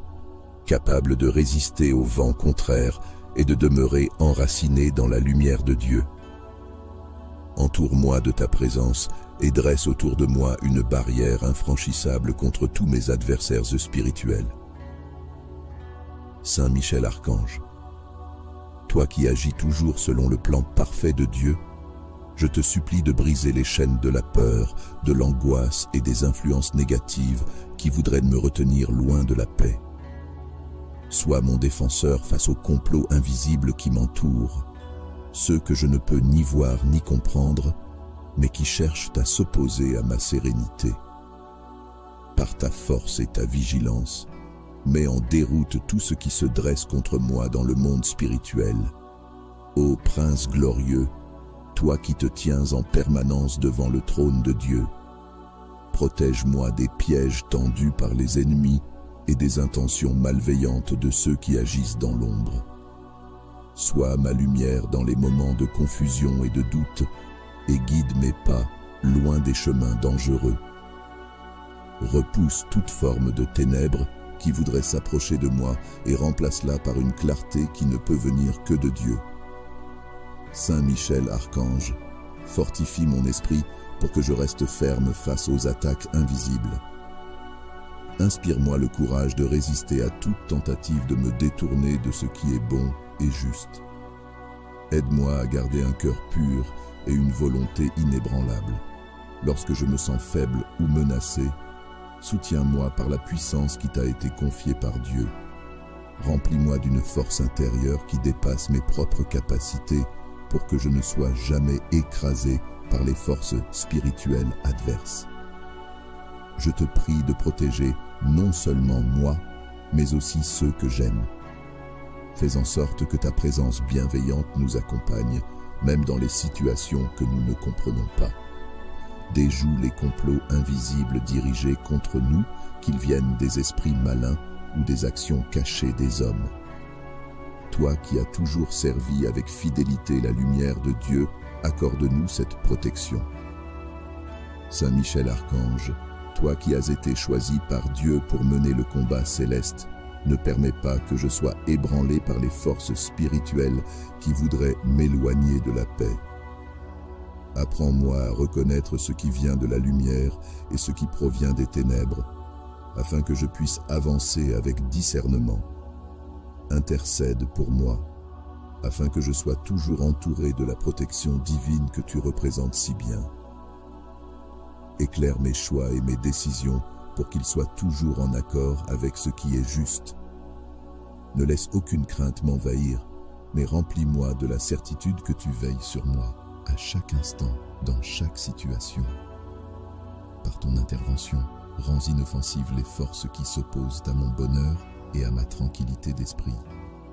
capable de résister aux vents contraires et de demeurer enraciné dans la lumière de Dieu. Entoure-moi de ta présence et dresse autour de moi une barrière infranchissable contre tous mes adversaires spirituels. Saint Michel Archange, toi qui agis toujours selon le plan parfait de Dieu, je te supplie de briser les chaînes de la peur, de l'angoisse et des influences négatives qui voudraient me retenir loin de la paix. Sois mon défenseur face aux complots invisibles qui m'entourent, ceux que je ne peux ni voir ni comprendre, mais qui cherchent à s'opposer à ma sérénité. Par ta force et ta vigilance, mets en déroute tout ce qui se dresse contre moi dans le monde spirituel. Ô Prince glorieux, toi qui te tiens en permanence devant le trône de Dieu, protège-moi des pièges tendus par les ennemis et des intentions malveillantes de ceux qui agissent dans l'ombre. Sois ma lumière dans les moments de confusion et de doute, et guide mes pas loin des chemins dangereux. Repousse toute forme de ténèbres qui voudrait s'approcher de moi et remplace-la par une clarté qui ne peut venir que de Dieu. Saint Michel Archange, fortifie mon esprit pour que je reste ferme face aux attaques invisibles. Inspire-moi le courage de résister à toute tentative de me détourner de ce qui est bon et juste. Aide-moi à garder un cœur pur et une volonté inébranlable. Lorsque je me sens faible ou menacé, soutiens-moi par la puissance qui t'a été confiée par Dieu. Remplis-moi d'une force intérieure qui dépasse mes propres capacités pour que je ne sois jamais écrasé par les forces spirituelles adverses. Je te prie de protéger non seulement moi, mais aussi ceux que j'aime. Fais en sorte que ta présence bienveillante nous accompagne, même dans les situations que nous ne comprenons pas. Déjoue les complots invisibles dirigés contre nous, qu'ils viennent des esprits malins ou des actions cachées des hommes. Toi qui as toujours servi avec fidélité la lumière de Dieu, accorde-nous cette protection. Saint Michel Archange, toi qui as été choisi par Dieu pour mener le combat céleste, ne permets pas que je sois ébranlé par les forces spirituelles qui voudraient m'éloigner de la paix. Apprends-moi à reconnaître ce qui vient de la lumière et ce qui provient des ténèbres, afin que je puisse avancer avec discernement. Intercède pour moi, afin que je sois toujours entouré de la protection divine que tu représentes si bien. Éclaire mes choix et mes décisions pour qu'ils soient toujours en accord avec ce qui est juste. Ne laisse aucune crainte m'envahir, mais remplis-moi de la certitude que tu veilles sur moi à chaque instant, dans chaque situation. Par ton intervention, rends inoffensives les forces qui s'opposent à mon bonheur et à ma tranquillité d'esprit.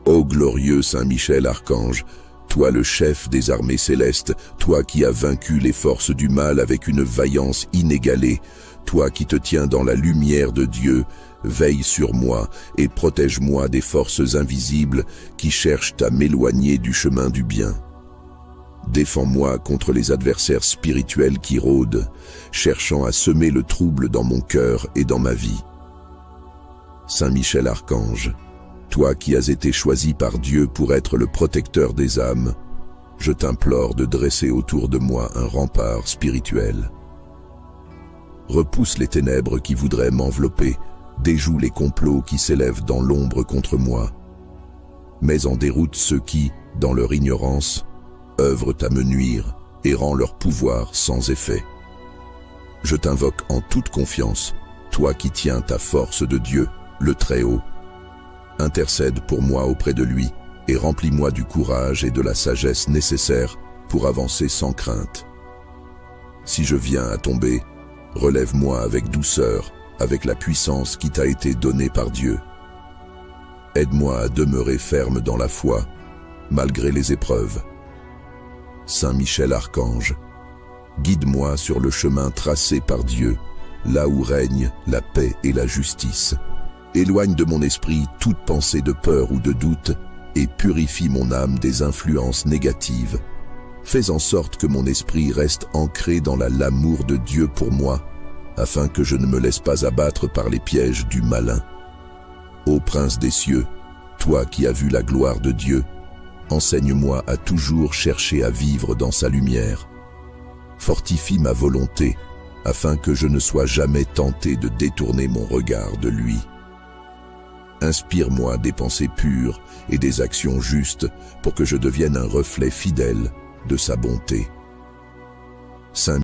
Ô glorieux Saint Michel Archange, toi le chef des armées célestes, toi qui as vaincu les forces du mal avec une vaillance inégalée, toi qui te tiens dans la lumière de Dieu, veille sur moi et protège-moi des forces invisibles qui cherchent à m'éloigner du chemin du bien. Défends-moi contre les adversaires spirituels qui rôdent, cherchant à semer le trouble dans mon cœur et dans ma vie. Saint Michel Archange, toi qui as été choisi par Dieu pour être le protecteur des âmes, je t'implore de dresser autour de moi un rempart spirituel. Repousse les ténèbres qui voudraient m'envelopper, déjoue les complots qui s'élèvent dans l'ombre contre moi. Mets en déroute ceux qui, dans leur ignorance, œuvrent à me nuire et rend leur pouvoir sans effet. Je t'invoque en toute confiance, toi qui tiens ta force de Dieu, le Très-Haut. Intercède pour moi auprès de lui et remplis-moi du courage et de la sagesse nécessaires pour avancer sans crainte. Si je viens à tomber, relève-moi avec douceur, avec la puissance qui t'a été donnée par Dieu. Aide-moi à demeurer ferme dans la foi, malgré les épreuves. Saint Michel Archange, guide-moi sur le chemin tracé par Dieu, là où règne la paix et la justice. Éloigne de mon esprit toute pensée de peur ou de doute et purifie mon âme des influences négatives. Fais en sorte que mon esprit reste ancré dans l'amour de Dieu pour moi, afin que je ne me laisse pas abattre par les pièges du malin. Ô Prince des cieux, toi qui as vu la gloire de Dieu, enseigne-moi à toujours chercher à vivre dans sa lumière. Fortifie ma volonté, afin que je ne sois jamais tenté de détourner mon regard de lui. Inspire-moi des pensées pures et des actions justes pour que je devienne un reflet fidèle de sa bonté. Saint